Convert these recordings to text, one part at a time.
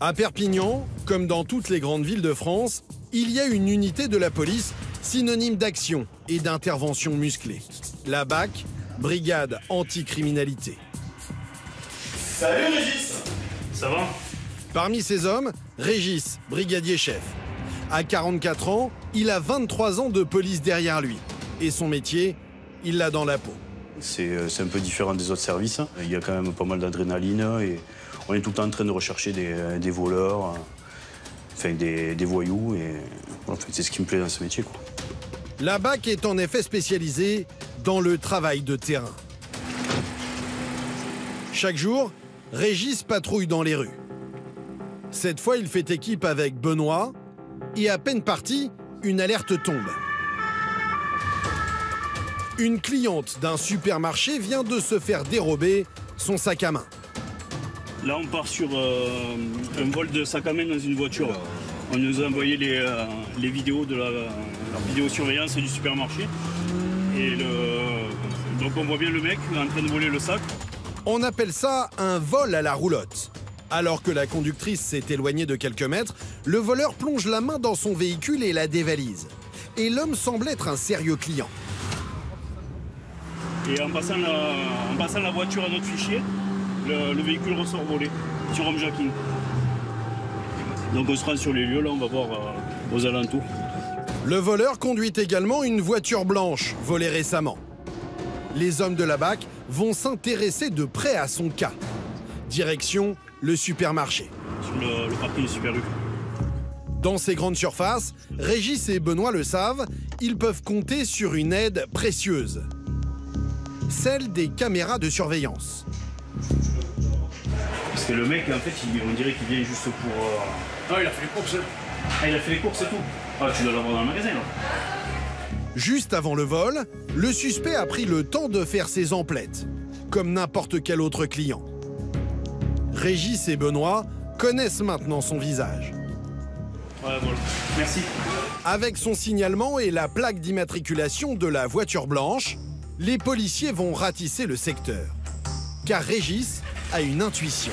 À Perpignan, comme dans toutes les grandes villes de France, il y a une unité de la police synonyme d'action et d'intervention musclée. La BAC, Brigade Anticriminalité. Salut Régis! Ça va? Parmi ces hommes, Régis, brigadier chef. À 44 ans, il a 23 ans de police derrière lui. Et son métier, il l'a dans la peau. C'est un peu différent des autres services. Il y a quand même pas mal d'adrénaline et on est tout le temps en train de rechercher des voleurs, enfin des voyous. Et en fait, c'est ce qui me plaît dans ce métier, quoi. La BAC est en effet spécialisée dans le travail de terrain. Chaque jour, Régis patrouille dans les rues. Cette fois, il fait équipe avec Benoît et à peine parti, une alerte tombe. Une cliente d'un supermarché vient de se faire dérober son sac à main. Là, on part sur un vol de sac à main dans une voiture. On nous a envoyé les vidéos de la vidéosurveillance du supermarché. Et donc on voit bien le mec en train de voler le sac. On appelle ça un vol à la roulotte. Alors que la conductrice s'est éloignée de quelques mètres, le voleur plonge la main dans son véhicule et la dévalise. Et l'homme semble être un sérieux client. Et en passant la voiture à notre fichier, le véhicule ressort volé sur homejacking. Donc on se rend sur les lieux, là on va voir aux alentours. Le voleur conduit également une voiture blanche volée récemment. Les hommes de la BAC vont s'intéresser de près à son cas. Direction le supermarché. Sur le parking du Super U. Dans ces grandes surfaces, Régis et Benoît le savent, ils peuvent compter sur une aide précieuse. Celle des caméras de surveillance. Parce que le mec, en fait, on dirait qu'il vient juste pour... Ah, il a fait les courses. Ah, il a fait les courses et tout. Ah, tu dois l'avoir dans le magasin, là. Juste avant le vol, le suspect a pris le temps de faire ses emplettes, comme n'importe quel autre client. Régis et Benoît connaissent maintenant son visage. Ouais, voilà. Merci. Avec son signalement et la plaque d'immatriculation de la voiture blanche, les policiers vont ratisser le secteur. Car Régis a une intuition.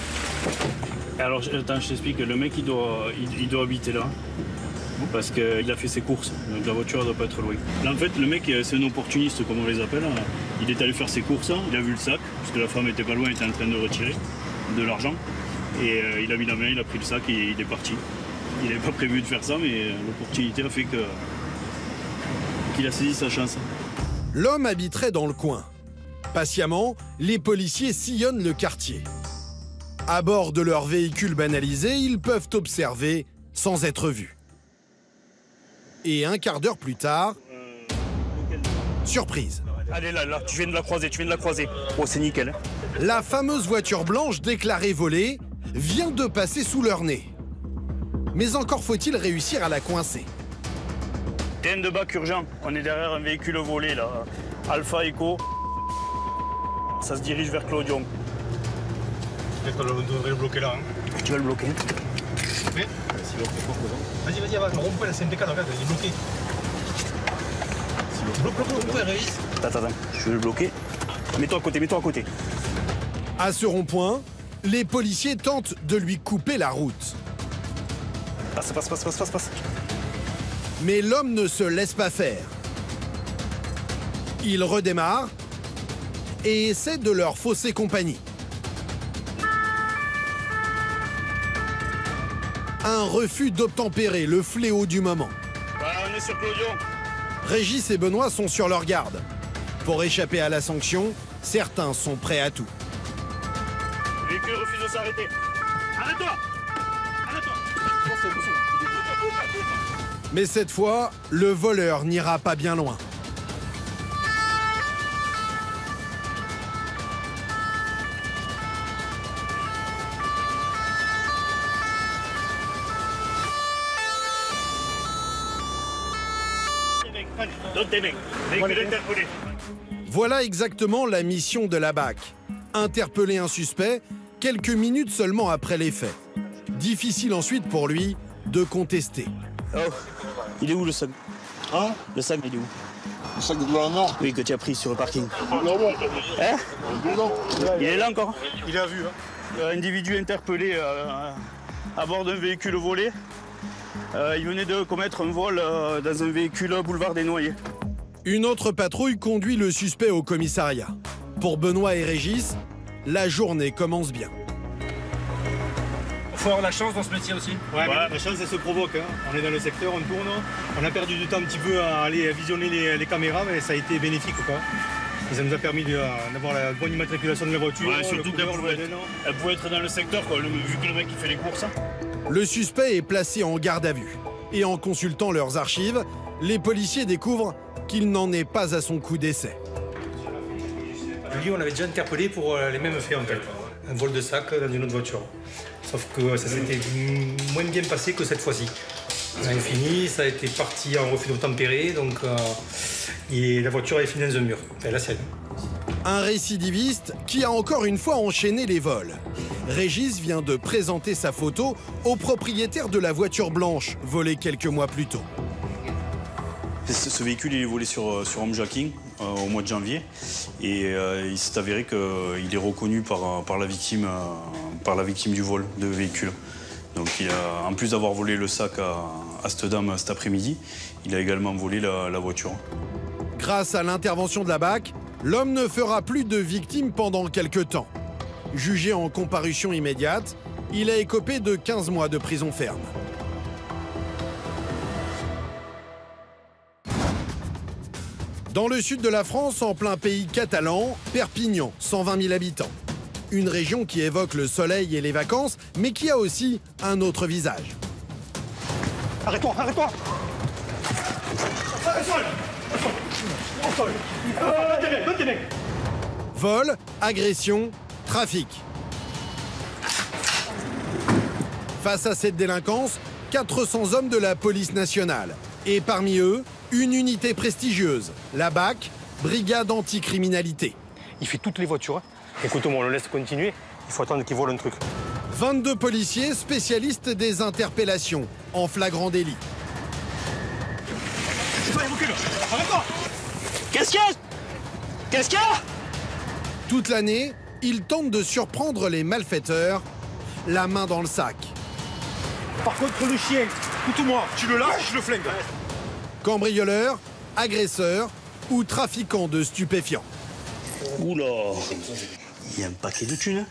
Alors, attends, je t'explique. Le mec, il doit habiter là. Parce qu'il a fait ses courses. Donc la voiture ne doit pas être loin. Là, en fait, le mec, c'est un opportuniste, comme on les appelle. Il est allé faire ses courses, il a vu le sac, parce que la femme était pas loin, elle était en train de retirer de l'argent. Et il a mis la main, il a pris le sac et il est parti. Il n'avait pas prévu de faire ça, mais l'opportunité a fait qu'il a saisi sa chance. L'homme habiterait dans le coin. Patiemment, les policiers sillonnent le quartier. À bord de leur véhicule banalisé, ils peuvent observer sans être vus. Et un quart d'heure plus tard, surprise. Allez, là, tu viens de la croiser, Oh, c'est nickel. La fameuse voiture blanche déclarée volée vient de passer sous leur nez. Mais encore faut-il réussir à la coincer. TN de BAC urgent, on est derrière un véhicule volé, là. Alpha Echo. Ça se dirige vers Clodion. On devrait le bloquer là. Tu vas le bloquer? Oui. Vas-y, avance. Le rond-point, la CMPK, regarde, il est bloqué. Bloque le rond-point, Régis. Attends, je vais le bloquer. Mets-toi à côté. À ce rond-point, les policiers tentent de lui couper la route. Passe. Mais l'homme ne se laisse pas faire. Il redémarre et essaie de leur fausser compagnie. Un refus d'obtempérer, le fléau du moment. Voilà, on est sur Clodion. Régis et Benoît sont sur leur garde. Pour échapper à la sanction, certains sont prêts à tout. Le véhicule refuse de s'arrêter. Arrête-toi. Mais cette fois, le voleur n'ira pas bien loin. Voilà exactement la mission de la BAC. Interpeller un suspect quelques minutes seulement après les faits. Difficile ensuite pour lui de contester. Oh, il est où le sac? Hein? Le sac, il est où? Le sac de la Nord. Oui, que tu as pris sur le parking. Hein? Il est là encore? Il a vu, hein? Individu interpellé à bord d'un véhicule volé. Il venait de commettre un vol dans un véhicule boulevard des Noyers. Une autre patrouille conduit le suspect au commissariat. Pour Benoît et Régis, la journée commence bien. Faut avoir la chance dans ce métier aussi. Ouais, la chance, elle se provoque. Hein. On est dans le secteur, on tourne. On a perdu du temps un petit peu à aller visionner les caméras, mais ça a été bénéfique, quoi. Et ça nous a permis d'avoir la bonne immatriculation de la voiture. Ouais, surtout qu'elle pouvait être dans le secteur, quoi, vu que le mec il fait les courses. Le suspect est placé en garde à vue. Et en consultant leurs archives, les policiers découvrent qu'il n'en est pas à son coup d'essai. Lui, on l'avait déjà interpellé pour les mêmes faits en fait. Un vol de sac dans une autre voiture. Sauf que ça s'était moins bien passé que cette fois-ci. On avait fini, ça a été parti en refus d'obtempérer, donc la voiture avait fini dans un mur. Enfin, la sienne. Un récidiviste qui a encore une fois enchaîné les vols. Régis vient de présenter sa photo au propriétaire de la voiture blanche, volée quelques mois plus tôt. Ce véhicule il est volé sur homejacking au mois de janvier et il s'est avéré qu'il est reconnu par la victime du vol de véhicule. Donc en plus d'avoir volé le sac à cette dame cet après-midi, il a également volé la voiture. Grâce à l'intervention de la BAC, l'homme ne fera plus de victimes pendant quelques temps. Jugé en comparution immédiate, il a écopé de 15 mois de prison ferme. Dans le sud de la France, en plein pays catalan, Perpignan, 120 000 habitants. Une région qui évoque le soleil et les vacances, mais qui a aussi un autre visage. Arrête-toi, arrête-toi! Vol, agression, trafic. Face à cette délinquance, 400 hommes de la police nationale. Et parmi eux, une unité prestigieuse, la BAC, Brigade Anticriminalité. Il fait toutes les voitures. Écoute-moi, on le laisse continuer. Il faut attendre qu'il vole un truc. 22 policiers spécialistes des interpellations, en flagrant délit. Arrête-toi! Qu'est-ce qu'il y a? Qu'est-ce qu'il y a? Toute l'année, ils tentent de surprendre les malfaiteurs, la main dans le sac. Par contre, le chien, écoute-moi, tu le lâches, je le flingue. Cambrioleurs, agresseurs ou trafiquants de stupéfiants. Oula, il y a un paquet de thunes.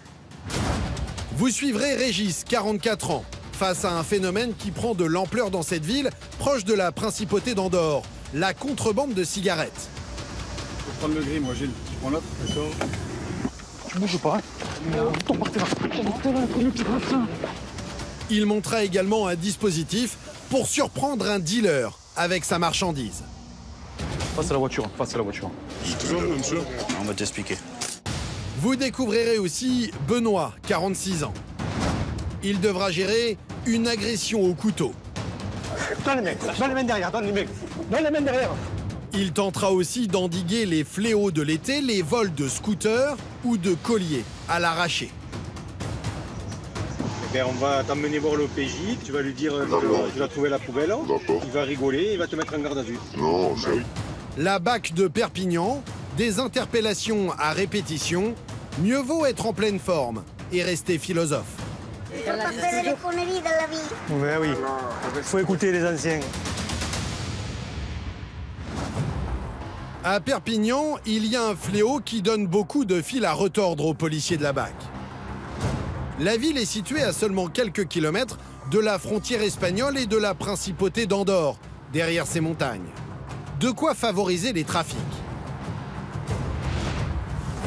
Vous suivrez Régis, 44 ans, face à un phénomène qui prend de l'ampleur dans cette ville, proche de la principauté d'Andorre, la contrebande de cigarettes. Je vais prendre le gris, moi, Gilles. Tu prends l'autre? D'accord. Tu bouges pas, hein? Il montra également un dispositif pour surprendre un dealer avec sa marchandise. Passe à la voiture, passe à la voiture. On va t'expliquer. Vous découvrirez aussi Benoît, 46 ans. Il devra gérer une agression au couteau. Donne les mecs, donne les mains derrière, donne les mecs. Donne les mains derrière. Il tentera aussi d'endiguer les fléaux de l'été, les vols de scooters ou de colliers à l'arraché. Ben, on va t'emmener voir l'OPJ, tu vas lui dire que tu as trouvé la poubelle, il va rigoler, il va te mettre en garde à vue. Non, ça... La BAC de Perpignan, des interpellations à répétition, mieux vaut être en pleine forme et rester philosophe. Il faut pas faire des conneries dans la vie. Ouais, oui, faut écouter les anciens. À Perpignan, il y a un fléau qui donne beaucoup de fil à retordre aux policiers de la BAC. La ville est située à seulement quelques kilomètres de la frontière espagnole et de la principauté d'Andorre, derrière ces montagnes. De quoi favoriser les trafics.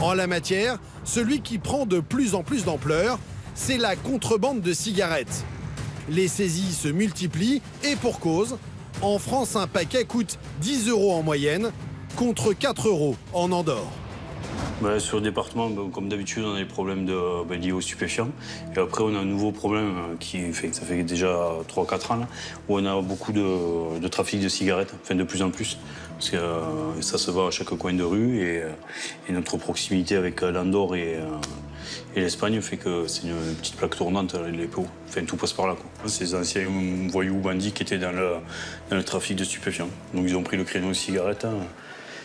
En la matière, celui qui prend de plus en plus d'ampleur, c'est la contrebande de cigarettes. Les saisies se multiplient et pour cause, en France, un paquet coûte 10 € en moyenne, contre 4 € en Andorre. Sur le département, comme d'habitude, on a des problèmes liés aux stupéfiants. Et après, on a un nouveau problème qui fait que ça fait déjà 3-4 ans, là, où on a beaucoup de trafic de cigarettes, enfin de plus en plus. Parce que ça se voit à chaque coin de rue et notre proximité avec l'Andorre et l'Espagne fait que c'est une petite plaque tournante, les pots. Enfin, tout passe par là, quoi. Ces anciens voyous bandits qui étaient dans le trafic de stupéfiants. Donc ils ont pris le créneau de cigarettes.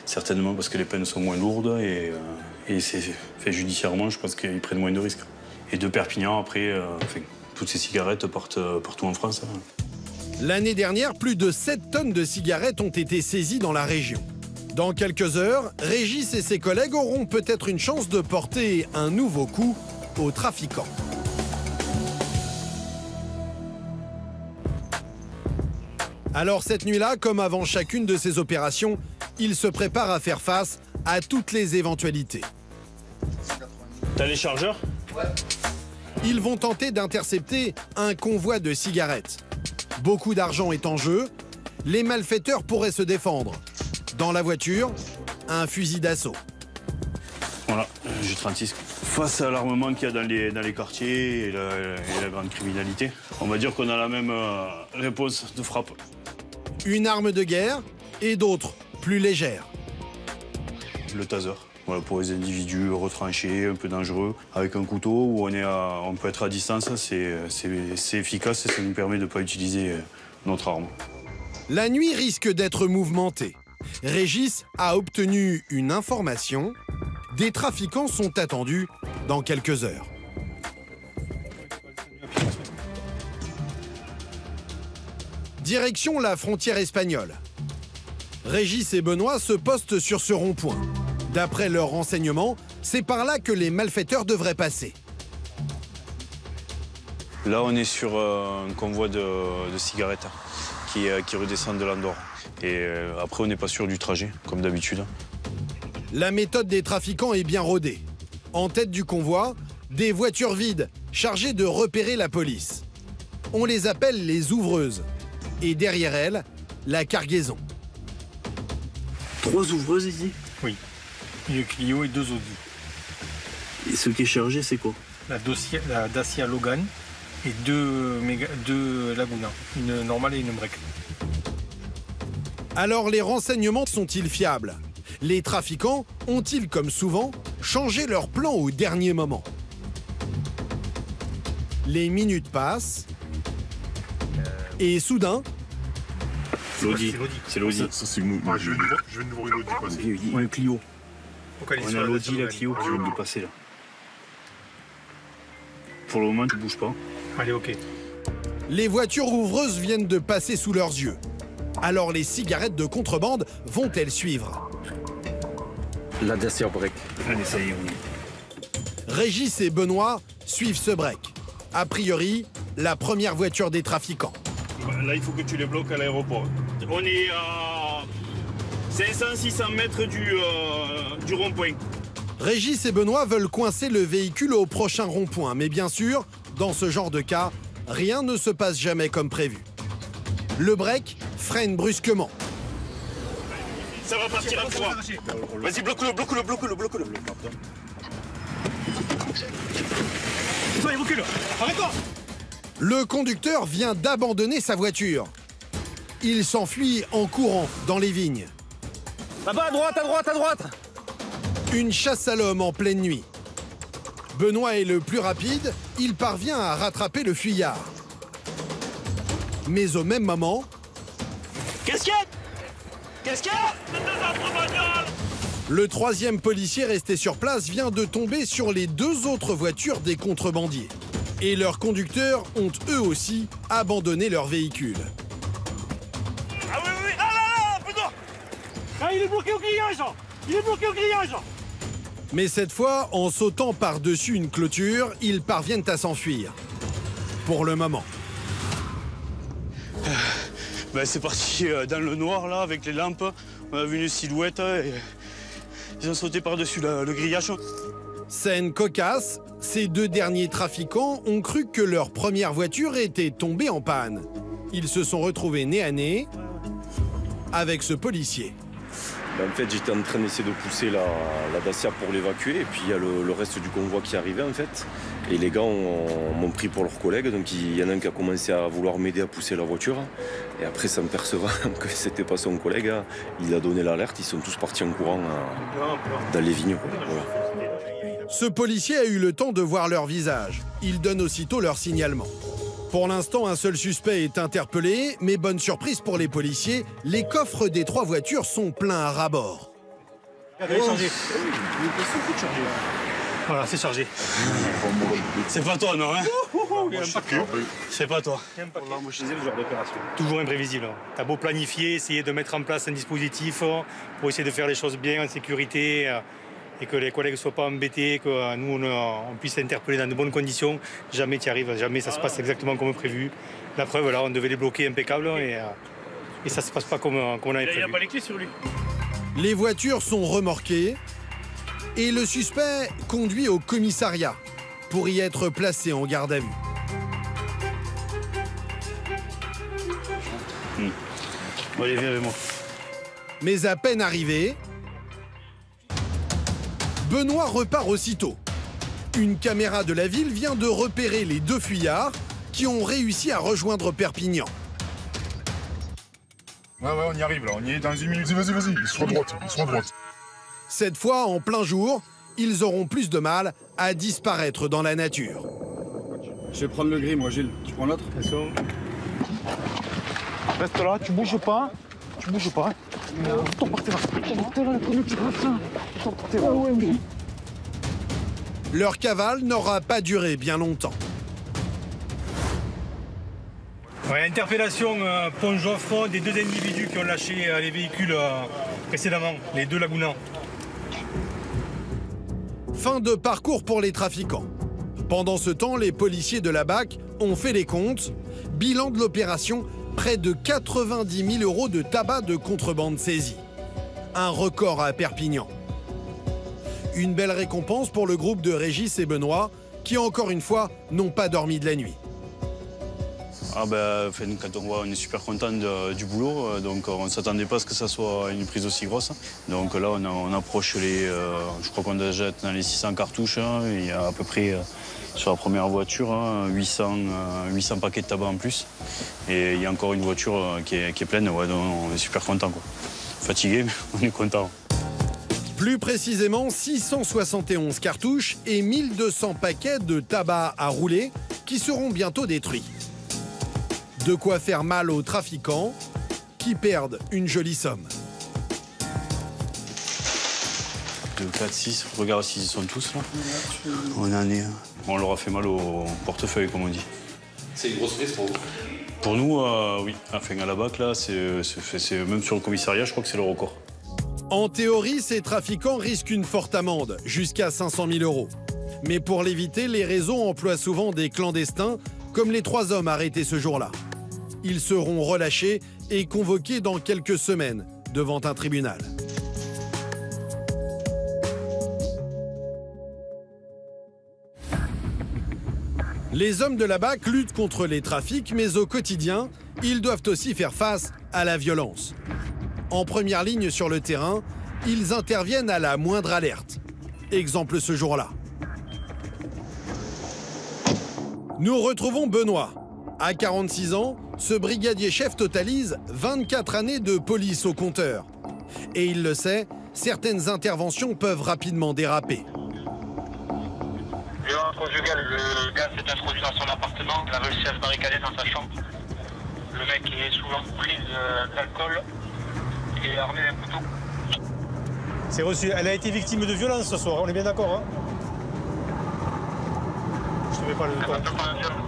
Certainement parce que les peines sont moins lourdes et c'est fait judiciairement, je pense qu'ils prennent moins de risques. Et de Perpignan, après, Toutes ces cigarettes partent partout en France. L'année dernière, plus de 7 tonnes de cigarettes ont été saisies dans la région. Dans quelques heures, Régis et ses collègues auront peut-être une chance de porter un nouveau coup aux trafiquants. Alors cette nuit-là, comme avant chacune de ces opérations, ils se préparent à faire face à toutes les éventualités. T'as les chargeurs? Ouais. Ils vont tenter d'intercepter un convoi de cigarettes. Beaucoup d'argent est en jeu. Les malfaiteurs pourraient se défendre. Dans la voiture, un fusil d'assaut. Voilà, J36. Face à l'armement qu'il y a dans les quartiers et la grande criminalité, on va dire qu'on a la même réponse de frappe. Une arme de guerre et d'autres plus légères. Le taser. Voilà, pour les individus retranchés, un peu dangereux, avec un couteau où on peut être à distance, c'est efficace et ça nous permet de ne pas utiliser notre arme. La nuit risque d'être mouvementée. Régis a obtenu une information. Des trafiquants sont attendus dans quelques heures. Direction la frontière espagnole. Régis et Benoît se postent sur ce rond-point. D'après leurs renseignements, c'est par là que les malfaiteurs devraient passer. Là, on est sur un convoi de cigarettes qui redescend de l'Andorre. Et après, on n'est pas sûr du trajet, comme d'habitude. La méthode des trafiquants est bien rodée. En tête du convoi, des voitures vides, chargées de repérer la police. On les appelle les ouvreuses. Et derrière elles, la cargaison. 3 ouvreuses ici? Oui. Une Clio et 2 Audi. Et ce qui est chargé, c'est quoi? La Dacia Logan et 2 Laguna. Une normale et une break. Alors les renseignements sont-ils fiables? Les trafiquants ont-ils, comme souvent, changé leur plan au dernier moment? Les minutes passent. Et soudain... L'Audi. C'est l'Audi. Ça, c'est nous. Je viens de voir une Audi passer. On a un Clio. On a l'Audi, la Clio qui vient de passer là. Pour le moment, tu ne bouges pas. Allez, ok. Les voitures ouvreuses viennent de passer sous leurs yeux. Alors les cigarettes de contrebande vont-elles suivre? La Dacia break. Allez, ça y est, on y est. Régis et Benoît suivent ce break. A priori, la première voiture des trafiquants. Là, il faut que tu les bloques à l'aéroport. On est à 500-600 mètres du rond-point. Régis et Benoît veulent coincer le véhicule au prochain rond-point. Mais bien sûr, dans ce genre de cas, rien ne se passe jamais comme prévu. Le break freine brusquement. Ça va partir à trois. Vas-y, bloque-le. Toi, il recule. Arrête-toi. Le conducteur vient d'abandonner sa voiture. Il s'enfuit en courant dans les vignes. Là-bas, à droite. Une chasse à l'homme en pleine nuit. Benoît est le plus rapide, il parvient à rattraper le fuyard. Mais au même moment... Qu'est-ce qu'il y a? Le troisième policier resté sur place vient de tomber sur les 2 autres voitures des contrebandiers. Et leurs conducteurs ont eux aussi abandonné leur véhicule. Ah oui, ah là, putain! Ah, il est bloqué au grillage. Mais cette fois, en sautant par-dessus une clôture, ils parviennent à s'enfuir. Pour le moment. Ben, c'est parti dans le noir, là, avec les lampes. On a vu une silhouette et ils ont sauté par-dessus le grillage. Scène cocasse, ces 2 derniers trafiquants ont cru que leur première voiture était tombée en panne. Ils se sont retrouvés nez à nez avec ce policier. En fait, j'étais en train d'essayer de pousser la Dacia pour l'évacuer. Et puis, il y a le reste du convoi qui arrivait, en fait. Et les gars m'ont pris pour leurs collègues. Donc, il y en a un qui a commencé à vouloir m'aider à pousser la voiture. Et après, s'en percevant que c'était pas son collègue, il a donné l'alerte. Ils sont tous partis en courant dans les vignes. Voilà. Ce policier a eu le temps de voir leur visage. Il donne aussitôt leur signalement. Pour l'instant, un seul suspect est interpellé, mais bonne surprise pour les policiers, les coffres des 3 voitures sont pleins à ras-bord. Voilà, c'est chargé. C'est pas toi, non, hein? C'est pas toi. Moi, je disais le genre d'opération. Toujours imprévisible. T'as beau planifier, essayer de mettre en place un dispositif pour essayer de faire les choses bien en sécurité et que les collègues ne soient pas embêtés, que nous, on puisse interpeller dans de bonnes conditions. Jamais tu y arrives, jamais ça se passe exactement comme prévu. La preuve, là, on devait les bloquer impeccable et ça ne se passe pas comme on avait prévu. Il n'y a pas les clés sur lui. Les voitures sont remorquées et le suspect conduit au commissariat pour y être placé en garde à vue. Bon, allez, viens avec moi. Mais à peine arrivé, Benoît repart aussitôt. Une caméra de la ville vient de repérer les deux fuyards qui ont réussi à rejoindre Perpignan. Ouais, on y arrive là, on y est dans une minute. Vas-y, ils sont à droite, Cette fois, en plein jour, ils auront plus de mal à disparaître dans la nature. Je vais prendre le gris, moi, Gilles. Tu prends l'autre? Reste là, tu bouges pas. Leur cavale n'aura pas duré bien longtemps. Ouais, interpellation Pont-Joffre des deux individus qui ont lâché les véhicules précédemment, les deux Laguna. Fin de parcours pour les trafiquants. Pendant ce temps, les policiers de la BAC ont fait les comptes. Bilan de l'opération, près de 90 000 € de tabac de contrebande saisi. Un record à Perpignan. Une belle récompense pour le groupe de Régis et Benoît, qui encore une fois n'ont pas dormi de la nuit. Quand on voit, on est super content du boulot, donc on ne s'attendait pas à ce que ça soit une prise aussi grosse. Donc là, on approche je crois qu'on est déjà dans les 600 cartouches, il y a à peu près, sur la première voiture, 800 paquets de tabac en plus. Et il y a encore une voiture qui est pleine, donc on est super content, quoi. Fatigué, mais on est content. Plus précisément, 671 cartouches et 1200 paquets de tabac à rouler qui seront bientôt détruits. De quoi faire mal aux trafiquants qui perdent une jolie somme. 2, 4, 6, regarde s'ils y sont tous là. On leur a fait mal au portefeuille, comme on dit. C'est une grosse prise pour vous? Pour nous, oui. Enfin, à la BAC, là, même sur le commissariat, je crois que c'est le record. En théorie, ces trafiquants risquent une forte amende, jusqu'à 500 000 €. Mais pour l'éviter, les réseaux emploient souvent des clandestins, comme les 3 hommes arrêtés ce jour-là. Ils seront relâchés et convoqués dans quelques semaines devant un tribunal. Les hommes de la BAC luttent contre les trafics, mais au quotidien, ils doivent aussi faire face à la violence. En première ligne sur le terrain, ils interviennent à la moindre alerte. Exemple ce jour-là. Nous retrouvons Benoît. À 46 ans, ce brigadier chef totalise 24 années de police au compteur. Et il le sait, certaines interventions peuvent rapidement déraper. Violence conjugale, le gars s'est introduit dans son appartement, il a réussi à se barricader dans sa chambre. Le mec est sous l'emprise d'alcool et armé d'un couteau. C'est reçu. Elle a été victime de violence ce soir, on est bien d'accord, hein? Je ne mets pas le temps.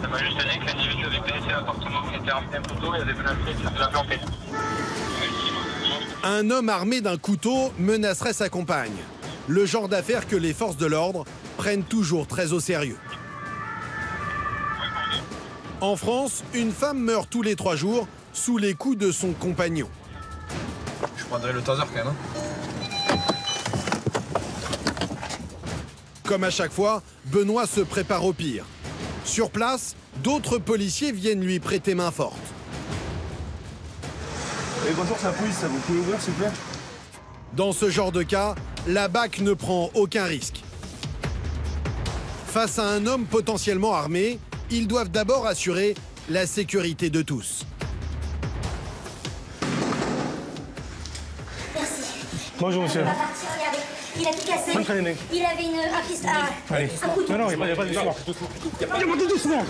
Ça m'a juste dit que l'individu avait pénétré l'appartement, il était armé d'un couteau et avait menacé de la planter. Un homme armé d'un couteau menacerait sa compagne. Le genre d'affaire que les forces de l'ordre prennent toujours très au sérieux. En France, une femme meurt tous les 3 jours sous les coups de son compagnon. Je prendrais le taser quand même. Comme à chaque fois, Benoît se prépare au pire. Sur place, d'autres policiers viennent lui prêter main forte. Bonjour, c'est la police, vous pouvez ouvrir s'il vous plaît? Dans ce genre de cas, la BAC ne prend aucun risque. Face à un homme potentiellement armé, ils doivent d'abord assurer la sécurité de tous. Merci. Bonjour, monsieur. On va partir, regardez. Il a tout cassé. Entraînez. Il avait un pistolet. Allez. Un couteau. Non, il n'y a pas de doucement. Il n'y a pas de doucement.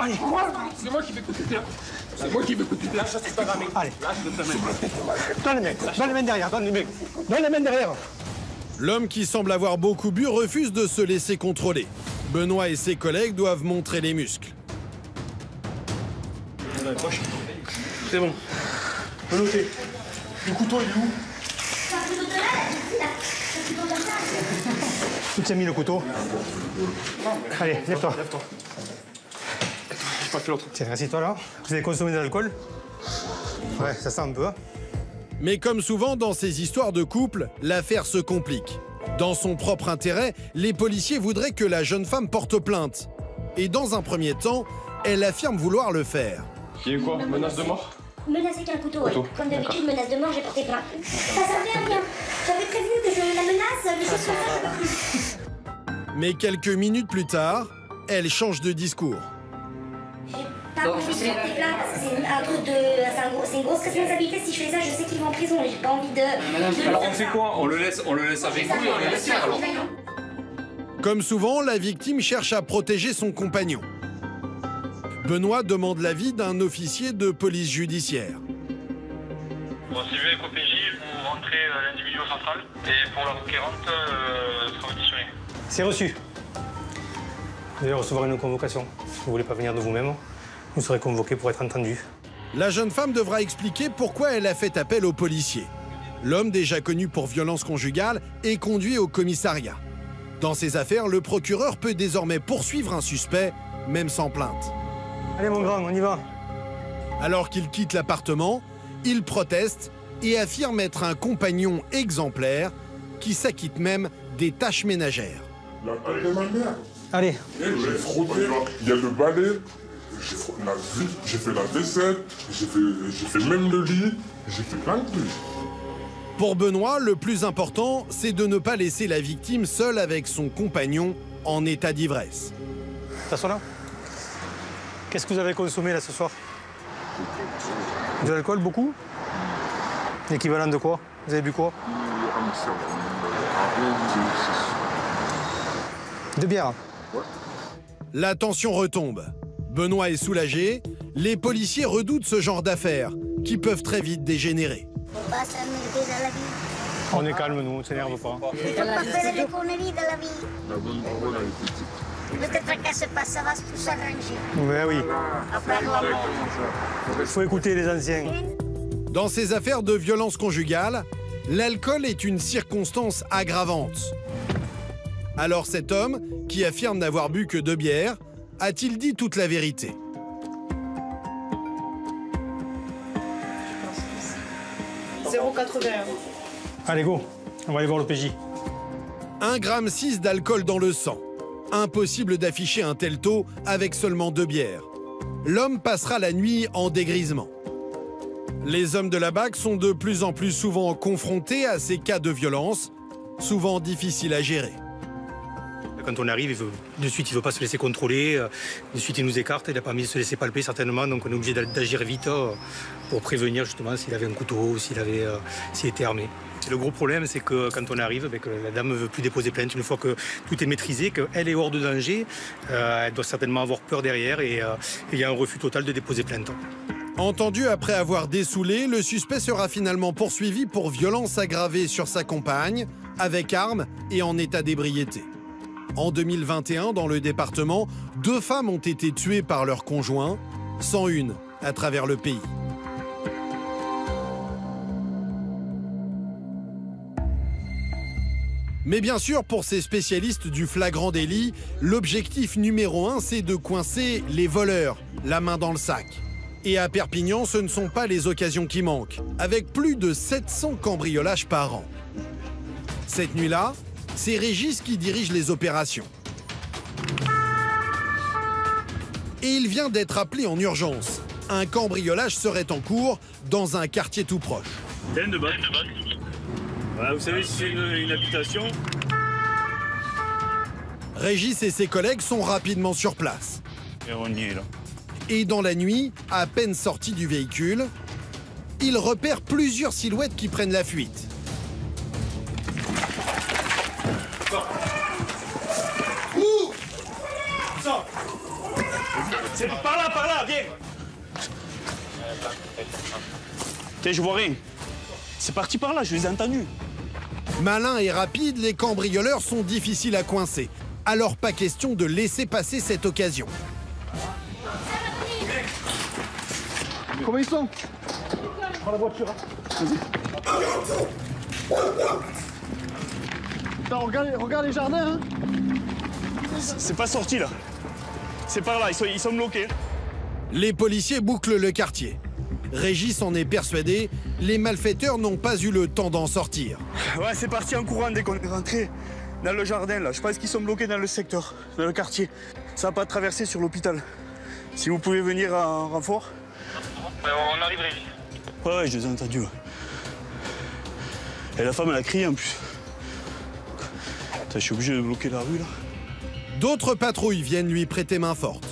Allez. C'est moi qui vais couper là. C'est moi qui vais couper là. Ça, c'est pas grave. Allez. Donne les mains. Donne les mains derrière. Donne les mains. Donne les mains derrière. L'homme qui semble avoir beaucoup bu refuse de se laisser contrôler. Benoît et ses collègues doivent montrer les muscles. C'est bon. Faut noter. Le couteau, il est où? Tu t'es mis le couteau. Allez, lève-toi. J'ai pas fait l'autre. Tiens, assieds-toi là. Vous avez consommé de l'alcool? Ouais, ça sent un peu. Hein. Mais comme souvent dans ces histoires de couple, l'affaire se complique. Dans son propre intérêt, les policiers voudraient que la jeune femme porte plainte. Et dans un premier temps, elle affirme vouloir le faire. Il y a eu quoi? Menace de mort? Menace avec un couteau, ouais. Comme d'habitude, menace de mort, j'ai porté plainte. Ça servait à rien. J'avais prévenu que je la menace, mais ce soir, je peux plus. Mais quelques minutes plus tard, elle change de discours. J'ai pas envie de porter plainte parce que c'est un truc de... C'est une grosse responsabilité. Si je fais ça, je sais qu'ils vont en prison et j'ai pas envie de... Alors on fait quoi? On le laisse avec vous et on le laisse faire alors. Comme souvent, la victime cherche à protéger son compagnon. Benoît demande l'avis d'un officier de police judiciaire. Bon, si vous avez COPJ, vous rentrez l'individu au central et pour la requérante, sera auditionné. C'est reçu. Vous allez recevoir une convocation. Si vous ne voulez pas venir de vous-même, vous serez convoqué pour être entendu. La jeune femme devra expliquer pourquoi elle a fait appel aux policiers. L'homme, déjà connu pour violence conjugale, est conduit au commissariat. Dans ces affaires, le procureur peut désormais poursuivre un suspect, même sans plainte. Allez mon grand, on y va. Alors qu'il quitte l'appartement, il proteste et affirme être un compagnon exemplaire qui s'acquitte même des tâches ménagères. La taille de ma mère. Allez. J'ai frotté, il y a le balai, j'ai fait la vaisselle, j'ai fait même le lit, j'ai fait plein de trucs. Pour Benoît, le plus important, c'est de ne pas laisser la victime seule avec son compagnon en état d'ivresse. T'assois là. Qu'est-ce que vous avez consommé là ce soir? De l'alcool, beaucoup? L'équivalent de quoi? Vous avez bu quoi? De bière. La tension retombe. Benoît est soulagé. Les policiers redoutent ce genre d'affaires qui peuvent très vite dégénérer. Faut pas s'amuser dans la vie. On est calme, nous, on ne s'énerve pas. Il faut pas faire des conneries dans la vie. Ne te tracasse pas, ça va tout s'arranger. Mais oui. Après, Il faut écouter les anciens. Dans ces affaires de violence conjugale, l'alcool est une circonstance aggravante. Alors cet homme, qui affirme n'avoir bu que 2 bières, a-t-il dit toute la vérité? Allez, go. On va aller voir le PJ. 1,6 g d'alcool dans le sang. Impossible d'afficher un tel taux avec seulement 2 bières. L'homme passera la nuit en dégrisement. Les hommes de la BAC sont de plus en plus souvent confrontés à ces cas de violence, souvent difficiles à gérer. Quand on arrive, de suite, il ne veut pas se laisser contrôler. De suite, il nous écarte. Il n'a pas envie de se laisser palper, certainement. Donc, on est obligé d'agir vite pour prévenir, justement, s'il avait un couteau, s'il était armé. Le gros problème, c'est que quand on arrive, que la dame ne veut plus déposer plainte. Une fois que tout est maîtrisé, qu'elle est hors de danger, elle doit certainement avoir peur derrière et il y a un refus total de déposer plainte. Entendu après avoir dessoulé, le suspect sera finalement poursuivi pour violence aggravée sur sa compagne, avec arme et en état d'ébriété. En 2021, dans le département, 2 femmes ont été tuées par leurs conjoints, 101 à travers le pays. Mais bien sûr, pour ces spécialistes du flagrant délit, l'objectif numéro 1, c'est de coincer les voleurs, la main dans le sac. Et à Perpignan, ce ne sont pas les occasions qui manquent, avec plus de 700 cambriolages par an. Cette nuit-là, c'est Régis qui dirige les opérations. Et il vient d'être appelé en urgence. Un cambriolage serait en cours dans un quartier tout proche. De balle. Voilà, vous savez si c'est une habitation? Régis et ses collègues sont rapidement sur place. Et on y est là. Et dans la nuit, à peine sortis du véhicule, ils repèrent plusieurs silhouettes qui prennent la fuite. Ouh! Ça! C'est par là, viens! Tiens, je vois rien. C'est parti par là, je les ai entendus. Malins et rapides, les cambrioleurs sont difficiles à coincer. Alors pas question de laisser passer cette occasion. Comment ils sont? Prends la voiture. Attends, regarde les jardins. Hein. C'est pas sorti là. C'est par là, ils sont bloqués. Les policiers bouclent le quartier. Régis en est persuadé, les malfaiteurs n'ont pas eu le temps d'en sortir. Ouais, c'est parti en courant dès qu'on est rentré dans le jardin là. Je pense qu'ils sont bloqués dans le secteur, dans le quartier. Ça n'a pas traversé sur l'hôpital. Si vous pouvez venir en renfort. On arrive, Régis. Ouais, je les ai entendus. Et la femme, elle a crié en plus. Putain, je suis obligé de bloquer la rue là. D'autres patrouilles viennent lui prêter main forte.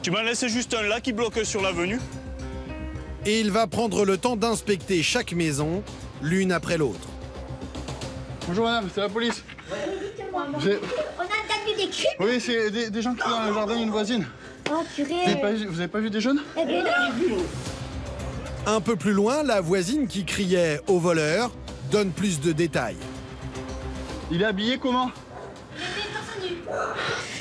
Tu m'en laisses juste un là qui bloque sur l'avenue. Et il va prendre le temps d'inspecter chaque maison, l'une après l'autre. Bonjour madame, c'est la police. On a entendu des cris. Oui, c'est des gens qui sont dans le jardin d'une voisine. Oh purée. Vous avez pas vu des jeunes? Eh bien non. Un peu plus loin, la voisine qui criait au voleur donne plus de détails. Il est habillé comment?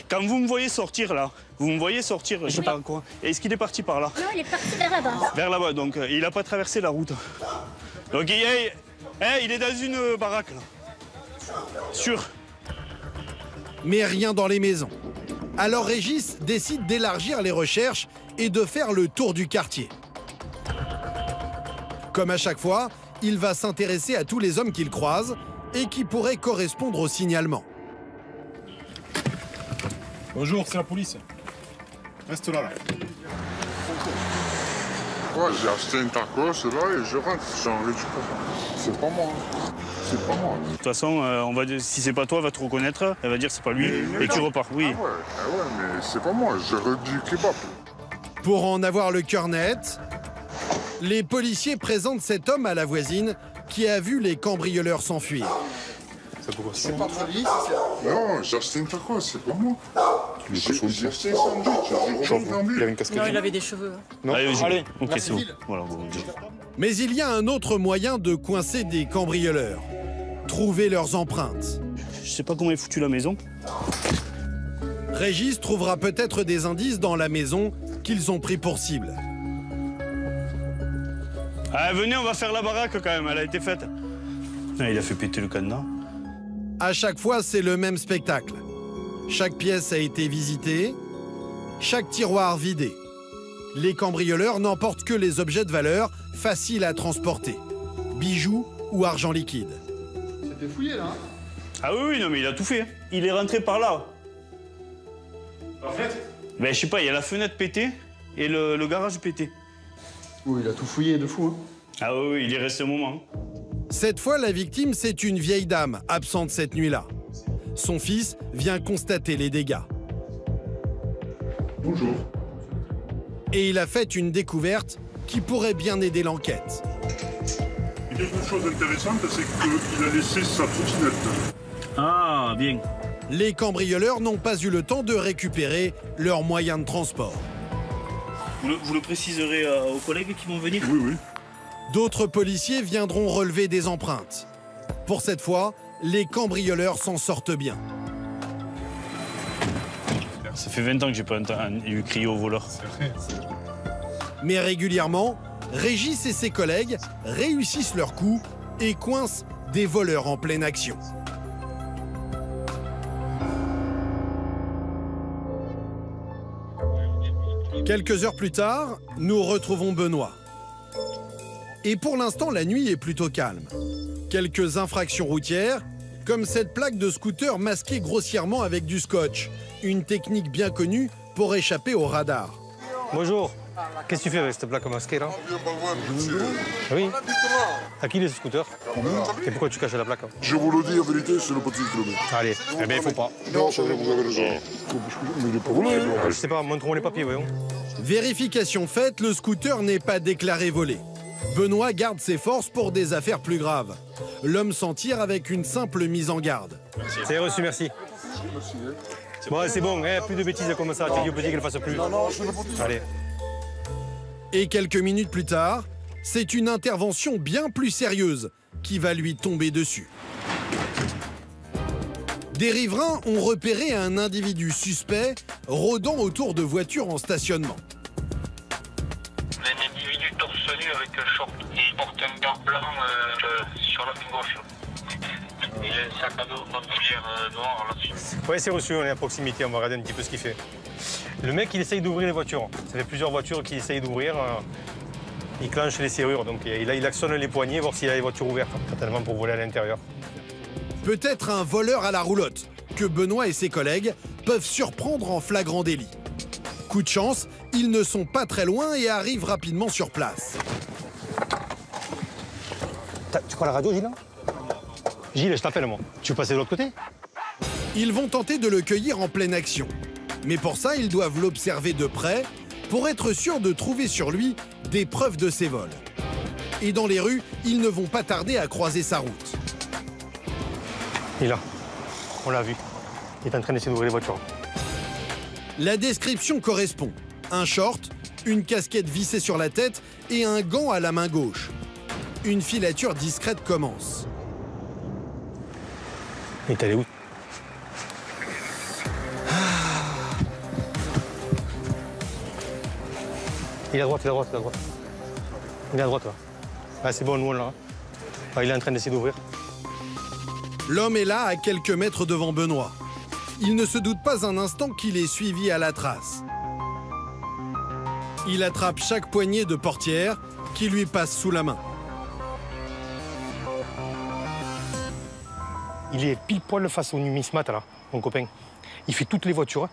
Quand vous me voyez sortir là, je sais pas quoi. Est-ce qu'il est parti par là? Non, il est parti vers là-bas. Vers là-bas, donc il n'a pas traversé la route. Donc il est dans une baraque là. Sûr. Mais rien dans les maisons. Alors Régis décide d'élargir les recherches et de faire le tour du quartier. Comme à chaque fois, il va s'intéresser à tous les hommes qu'il croise et qui pourraient correspondre au signalement. Bonjour, c'est la police. Reste là. Ouais, j'ai acheté une tacos, là, et je rentre. J'ai envie de... C'est pas moi. C'est pas moi. De toute façon, on va dire, si c'est pas toi, elle va te reconnaître, elle va dire c'est pas lui, et tu repars. Oui. Ah ouais, mais c'est pas moi. J'aurais du kebab. Pour en avoir le cœur net, les policiers présentent cet homme à la voisine qui a vu les cambrioleurs s'enfuir. C'est pas très lié, non, j'ai acheté une tacos, c'est pas moi. J'ai acheté un sandwich. Il avait une casquette. Non, il avait des cheveux. Non. Allez, ok, c'est bon. Voilà, bon. Mais il y a un autre moyen de coincer des cambrioleurs. Trouver leurs empreintes. Je sais pas comment est foutue la maison. Régis trouvera peut-être des indices dans la maison qu'ils ont pris pour cible. Ah, venez, on va faire la baraque quand même, elle a été faite. Ah, il a fait péter le cadenas. À chaque fois, c'est le même spectacle. Chaque pièce a été visitée, chaque tiroir vidé. Les cambrioleurs n'emportent que les objets de valeur faciles à transporter. Bijoux ou argent liquide. C'était fouillé là. Ah oui, non mais il a tout fait. Il est rentré par là. En fait? Ben je sais pas, il y a la fenêtre pétée et le garage pété. Oui, il a tout fouillé de fou. Hein. Ah oui, il est resté un moment. Cette fois, la victime, c'est une vieille dame absente cette nuit-là. Son fils vient constater les dégâts. Bonjour. Et il a fait une découverte qui pourrait bien aider l'enquête. Il y a une chose intéressante, c'est qu'il a laissé sa trottinette. Ah, bien. Les cambrioleurs n'ont pas eu le temps de récupérer leurs moyens de transport. Vous le préciserez aux collègues qui vont venir? Oui, oui. D'autres policiers viendront relever des empreintes. Pour cette fois, les cambrioleurs s'en sortent bien. Ça fait 20 ans que j'ai pas eu crié au voleur. Mais régulièrement, Régis et ses collègues réussissent leur coup et coincent des voleurs en pleine action. Quelques heures plus tard, nous retrouvons Benoît. Et pour l'instant, la nuit est plutôt calme. Quelques infractions routières, comme cette plaque de scooter masquée grossièrement avec du scotch, une technique bien connue pour échapper au radar. Bonjour. Qu'est-ce que tu fais avec cette plaque masquée là? Oui. À qui est ce scooter? Et pourquoi tu caches la plaque? Je vous le dis en vérité, c'est le petit kilomètre. Allez, eh bien il faut pas. Non, c'est vrai, vous avez raison. Mais il est pas volé. Je sais pas, montrons les papiers, voyons. Vérification faite, le scooter n'est pas déclaré volé. Benoît garde ses forces pour des affaires plus graves. L'homme s'en tire avec une simple mise en garde. C'est reçu, merci. Bon, c'est bon, hein, plus de bêtises comme ça. Tu dis au petit qu'elle fasse plus. Non, je ne peux pas. Allez. Et quelques minutes plus tard, c'est une intervention bien plus sérieuse qui va lui tomber dessus. Des riverains ont repéré un individu suspect rôdant autour de voitures en stationnement. Un individu torse nu avec un short et il porte un gant blanc sur la main gauche. Et un sac à dos bandoulière noir là-dessus. Ouais, c'est reçu, on est à proximité, on va regarder un petit peu ce qu'il fait. Le mec, il essaye d'ouvrir les voitures. Ça fait plusieurs voitures qu'il essaye d'ouvrir. Il clenche les serrures, donc il actionne les poignées, voir s'il y a les voitures ouvertes, certainement pour voler à l'intérieur. Peut-être un voleur à la roulotte que Benoît et ses collègues peuvent surprendre en flagrant délit. Coup de chance, ils ne sont pas très loin et arrivent rapidement sur place. Tu crois la radio, Gilles? Gilles, je t'appelle moi. Tu veux passer de l'autre côté? Ils vont tenter de le cueillir en pleine action. Mais pour ça, ils doivent l'observer de près pour être sûrs de trouver sur lui des preuves de ses vols. Et dans les rues, ils ne vont pas tarder à croiser sa route. Il est là. On l'a vu. Il est en train d'essayer d'ouvrir les voitures. La description correspond. Un short, une casquette vissée sur la tête et un gant à la main gauche. Une filature discrète commence. Il est allé où? Il est à droite, il est à droite, il est à droite. Il est à droite, là. Ah, c'est bon, nous, on l'a. Ah, il est en train d'essayer d'ouvrir. L'homme est là à quelques mètres devant Benoît. Il ne se doute pas un instant qu'il est suivi à la trace. Il attrape chaque poignée de portière qui lui passe sous la main. Il est pile poil face au numismate, là, mon copain. Il fait toutes les voitures.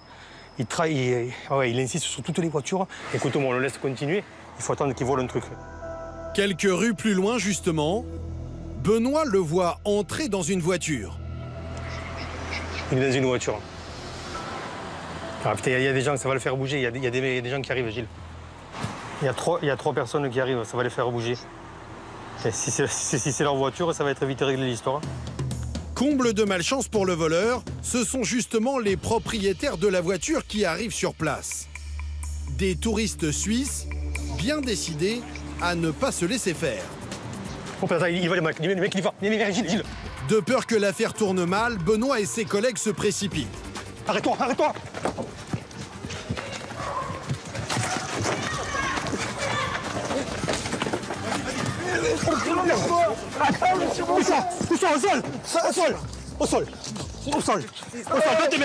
Il travaille, il insiste sur toutes les voitures. Écoute-moi, on le laisse continuer. Il faut attendre qu'il vole un truc. Quelques rues plus loin, justement, Benoît le voit entrer dans une voiture. Il est dans une voiture. Ah putain, il y a des gens, ça va le faire bouger. Il y a des gens qui arrivent, Gilles. Il y a trois personnes qui arrivent, ça va les faire bouger. Et si c'est leur voiture, ça va être vite réglé l'histoire. Comble de malchance pour le voleur, ce sont justement les propriétaires de la voiture qui arrivent sur place. Des touristes suisses, bien décidés à ne pas se laisser faire. Oh putain, il va le mec, il va. Viens, Gilles. De peur que l'affaire tourne mal, Benoît et ses collègues se précipitent. Arrête-toi, arrête-toi! Où ça, au sol! Au sol! Donne tes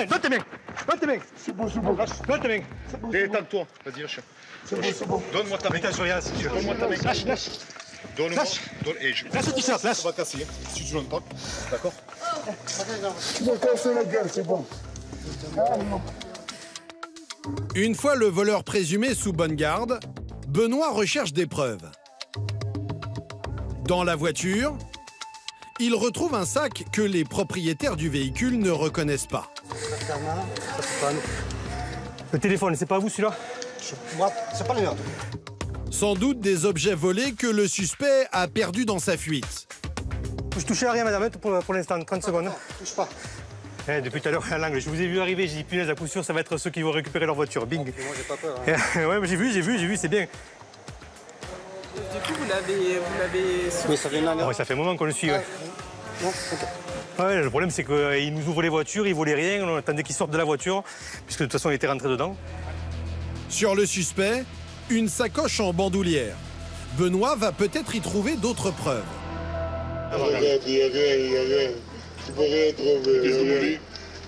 mains! C'est bon, c'est bon. Donne tes mains! Détends-toi. Vas-y, lâche. C'est bon. Donne-moi ta main. Putain, je regarde si tu veux. Donne-moi ta main. Lâche. Donne-moi. Lâche. Lâche le t-shirt, lâche. Ça va casser. Si tu donnes pas. D'accord? Tu vas casser la gueule, c'est bon. Une fois le voleur présumé sous bonne garde, Benoît recherche des preuves. Dans la voiture, il retrouve un sac que les propriétaires du véhicule ne reconnaissent pas. Le téléphone, c'est pas vous celui-là? Moi, c'est pas le mien. Sans doute des objets volés que le suspect a perdus dans sa fuite. Je touchais à rien, madame, pour l'instant, 30 secondes. Touche pas. Depuis tout à l'heure, à l'angle, je vous ai vu arriver, j'ai dit punaise, à coup sûr, ça va être ceux qui vont récupérer leur voiture. Bing. Okay, moi, j'ai pas peur. Hein. Ouais, mais j'ai vu, c'est bien. Du coup, vous l'avez... Oui, ça fait une année. Ouais, ça fait un moment qu'on le suit, ouais. Non, ok. Ouais, le problème, c'est qu'il nous ouvre les voitures, il volait rien, on attendait qu'il sorte de la voiture, puisque de toute façon, il était rentré dedans. Sur le suspect, une sacoche en bandoulière. Benoît va peut-être y trouver d'autres preuves. Regarde, il n'y a rien. Tu peux rien trouver.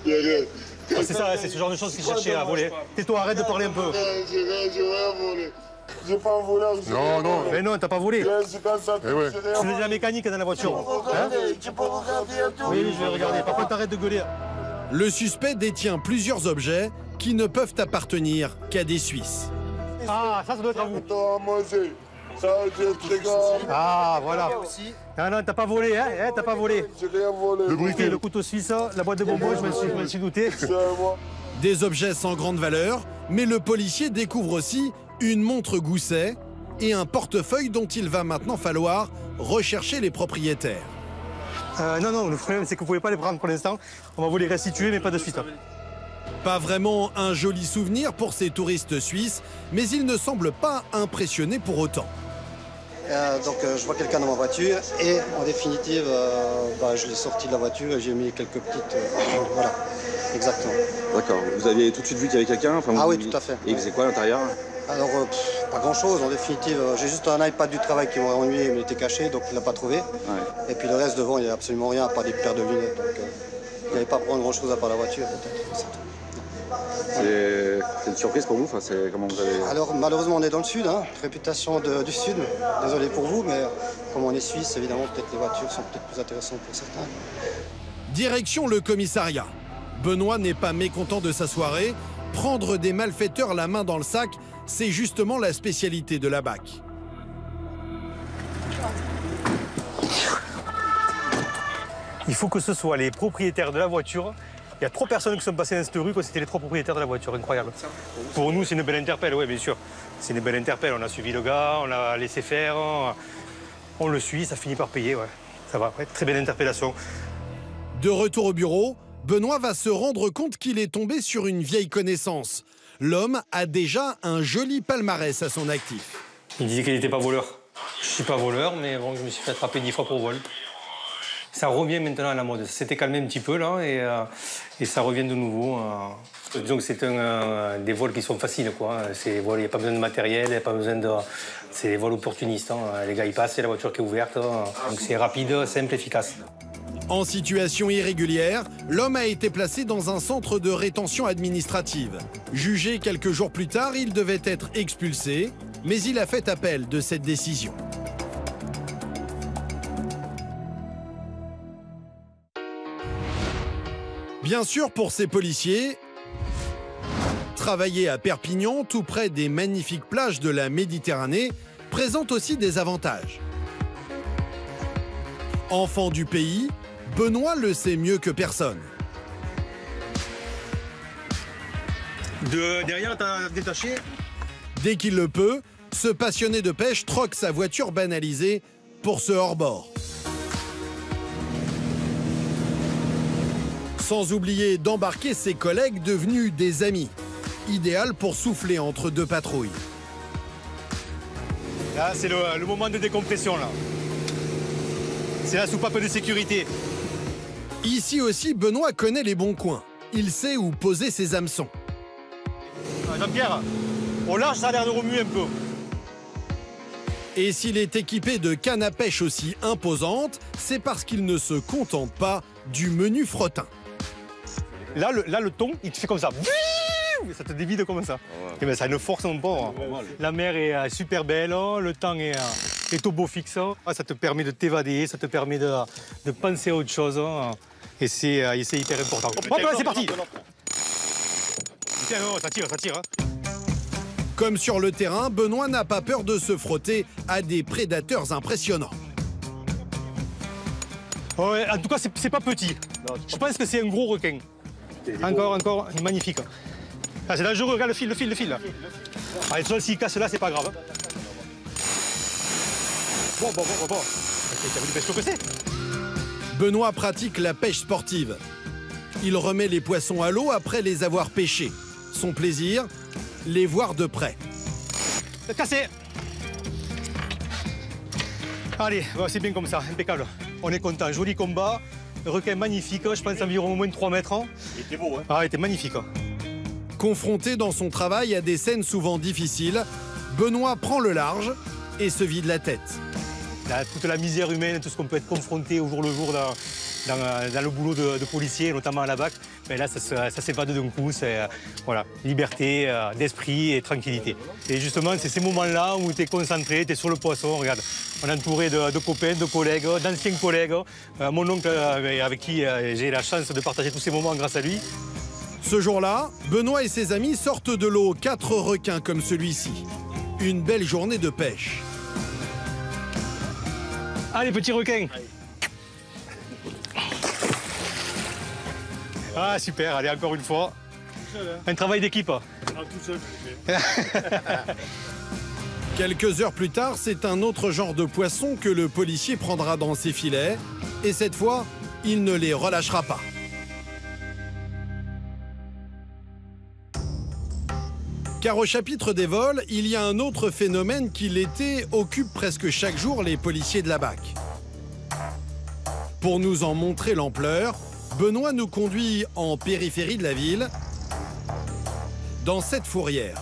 Il n'y a rien. Ah, c'est ça, c'est ce genre de choses qu'il cherchait à voler. Tais-toi, arrête de parler un peu. J'ai rien volé. J'ai pas volé. Non. Mais non, t'as pas volé. C'est dans ça. Eh ouais. Tu faisais la mécanique dans la voiture. Tu peux regarder un tout. Oui, je vais regarder. Par contre, arrête de gueuler. Le suspect détient plusieurs objets qui ne peuvent appartenir qu'à des Suisses. Ah, ça doit être à vous. Toi, moi, ça a été très grave. Ah, voilà. Non, t'as pas volé, hein, t'as pas volé. J'ai rien volé. Le briquet. Le couteau suisse, la boîte de bonbons, je me suis douté. C'est moi. Des objets sans grande valeur, mais le policier découvre aussi une montre Gousset et un portefeuille dont il va maintenant falloir rechercher les propriétaires. Non, le problème, c'est que vous pouvez pas les prendre pour l'instant. On va vous les restituer, mais pas de suite. Pas vraiment un joli souvenir pour ces touristes suisses, mais ils ne semblent pas impressionnés pour autant. Donc je vois quelqu'un dans ma voiture et en définitive, je l'ai sorti de la voiture et j'ai mis quelques petites... voilà, exactement. D'accord. Vous aviez tout de suite vu qu'il y avait quelqu'un? Ah oui, tout à fait. Et il faisait quoi à l'intérieur? Alors, pas grand-chose en définitive. J'ai juste un iPad du travail qui m'aurait ennuyé, mais il était caché, donc il ne l'a pas trouvé. Ouais. Et puis le reste devant, il n'y a absolument rien, à part des paires de lunettes. Donc il n'y avait pas à prendre grand-chose à part la voiture, peut-être. C'est une surprise pour vous? Enfin, comment vous avez... Alors malheureusement on est dans le sud, hein, réputation du sud, désolé pour vous, mais comme on est suisse, évidemment peut-être les voitures sont peut-être plus intéressantes pour certains. Direction le commissariat. Benoît n'est pas mécontent de sa soirée. Prendre des malfaiteurs la main dans le sac, c'est justement la spécialité de la BAC. Il faut que ce soit les propriétaires de la voiture. Il y a 3 personnes qui sont passées dans cette rue, c'était les 3 propriétaires de la voiture, incroyable. Pour nous, c'est une belle interpelle, oui, bien sûr. C'est une belle interpelle, on a suivi le gars, on l'a laissé faire, on le suit, ça finit par payer, ouais. Ça va, ouais, très belle interpellation. De retour au bureau, Benoît va se rendre compte qu'il est tombé sur une vieille connaissance. L'homme a déjà un joli palmarès à son actif. Il disait qu'il n'était pas voleur. Je ne suis pas voleur, mais bon, je me suis fait attraper 10 fois pour vol. Ça revient maintenant à la mode. Ça s'était calmé un petit peu là et ça revient de nouveau. Disons que c'est des vols qui sont faciles, quoi. Il n'y a pas besoin de matériel, il n'y a pas besoin de... C'est des vols opportunistes. Hein. Les gars, ils passent, c'est la voiture qui est ouverte. Donc c'est rapide, simple, efficace. En situation irrégulière, l'homme a été placé dans un centre de rétention administrative. Jugé quelques jours plus tard, il devait être expulsé, mais il a fait appel de cette décision. Bien sûr, pour ces policiers, travailler à Perpignan, tout près des magnifiques plages de la Méditerranée, présente aussi des avantages. Enfant du pays, Benoît le sait mieux que personne. Derrière, t'as détaché. Dès qu'il le peut, ce passionné de pêche troque sa voiture banalisée pour ce hors-bord. Sans oublier d'embarquer ses collègues devenus des amis. Idéal pour souffler entre 2 patrouilles. Là, c'est le moment de décompression, là. C'est la soupape de sécurité. Ici aussi, Benoît connaît les bons coins. Il sait où poser ses hameçons. Jean-Pierre, au large, ça a l'air de remuer un peu. Et s'il est équipé de cannes à pêche aussi imposantes, c'est parce qu'il ne se contente pas du menu frottin. Là, le thon, il te fait comme ça. Ça te dévide comme ça. Et ben, ça a une force, mon pauvre. La mer est super belle, le temps est au beau fixe. Ça te permet de t'évader, ça te permet de penser à autre chose. Et c'est hyper important. Hop là, c'est parti. Tiens, non, ça tire. Comme sur le terrain, Benoît n'a pas peur de se frotter à des prédateurs impressionnants. Ouais, en tout cas, c'est pas petit. Je pense que c'est un gros requin. Encore, il est magnifique. Ah, c'est dangereux, regarde le fil. Là. Allez, s'il casse là, c'est pas grave. Bon. T'as vu le pêche que c'est? Benoît pratique la pêche sportive. Il remet les poissons à l'eau après les avoir pêchés. Son plaisir, les voir de près. Cassé. Allez, c'est bien comme ça, impeccable. On est content, joli combat. Requin magnifique, je pense environ au moins 3 mètres. Il était beau, hein? Ah, il était magnifique. Confronté dans son travail à des scènes souvent difficiles, Benoît prend le large et se vide la tête. Là, toute la misère humaine, tout ce qu'on peut être confronté au jour le jour dans le boulot de policier, notamment à la BAC, mais là, ça s'évade d'un coup. C'est voilà, liberté d'esprit et tranquillité. Et justement, c'est ces moments-là où tu es concentré, tu es sur le poisson. Regarde, on est entouré de copains, de collègues, d'anciens collègues. Mon oncle, avec qui j'ai la chance de partager tous ces moments grâce à lui. Ce jour-là, Benoît et ses amis sortent de l'eau 4 requins comme celui-ci. Une belle journée de pêche. Allez, petit requin. Ah, super, allez, encore une fois. Un travail d'équipe. Tout seul. Quelques heures plus tard, c'est un autre genre de poisson que le policier prendra dans ses filets. Et cette fois, il ne les relâchera pas. Car au chapitre des vols, il y a un autre phénomène qui l'été occupe presque chaque jour les policiers de la BAC. Pour nous en montrer l'ampleur, Benoît nous conduit en périphérie de la ville, dans cette fourrière.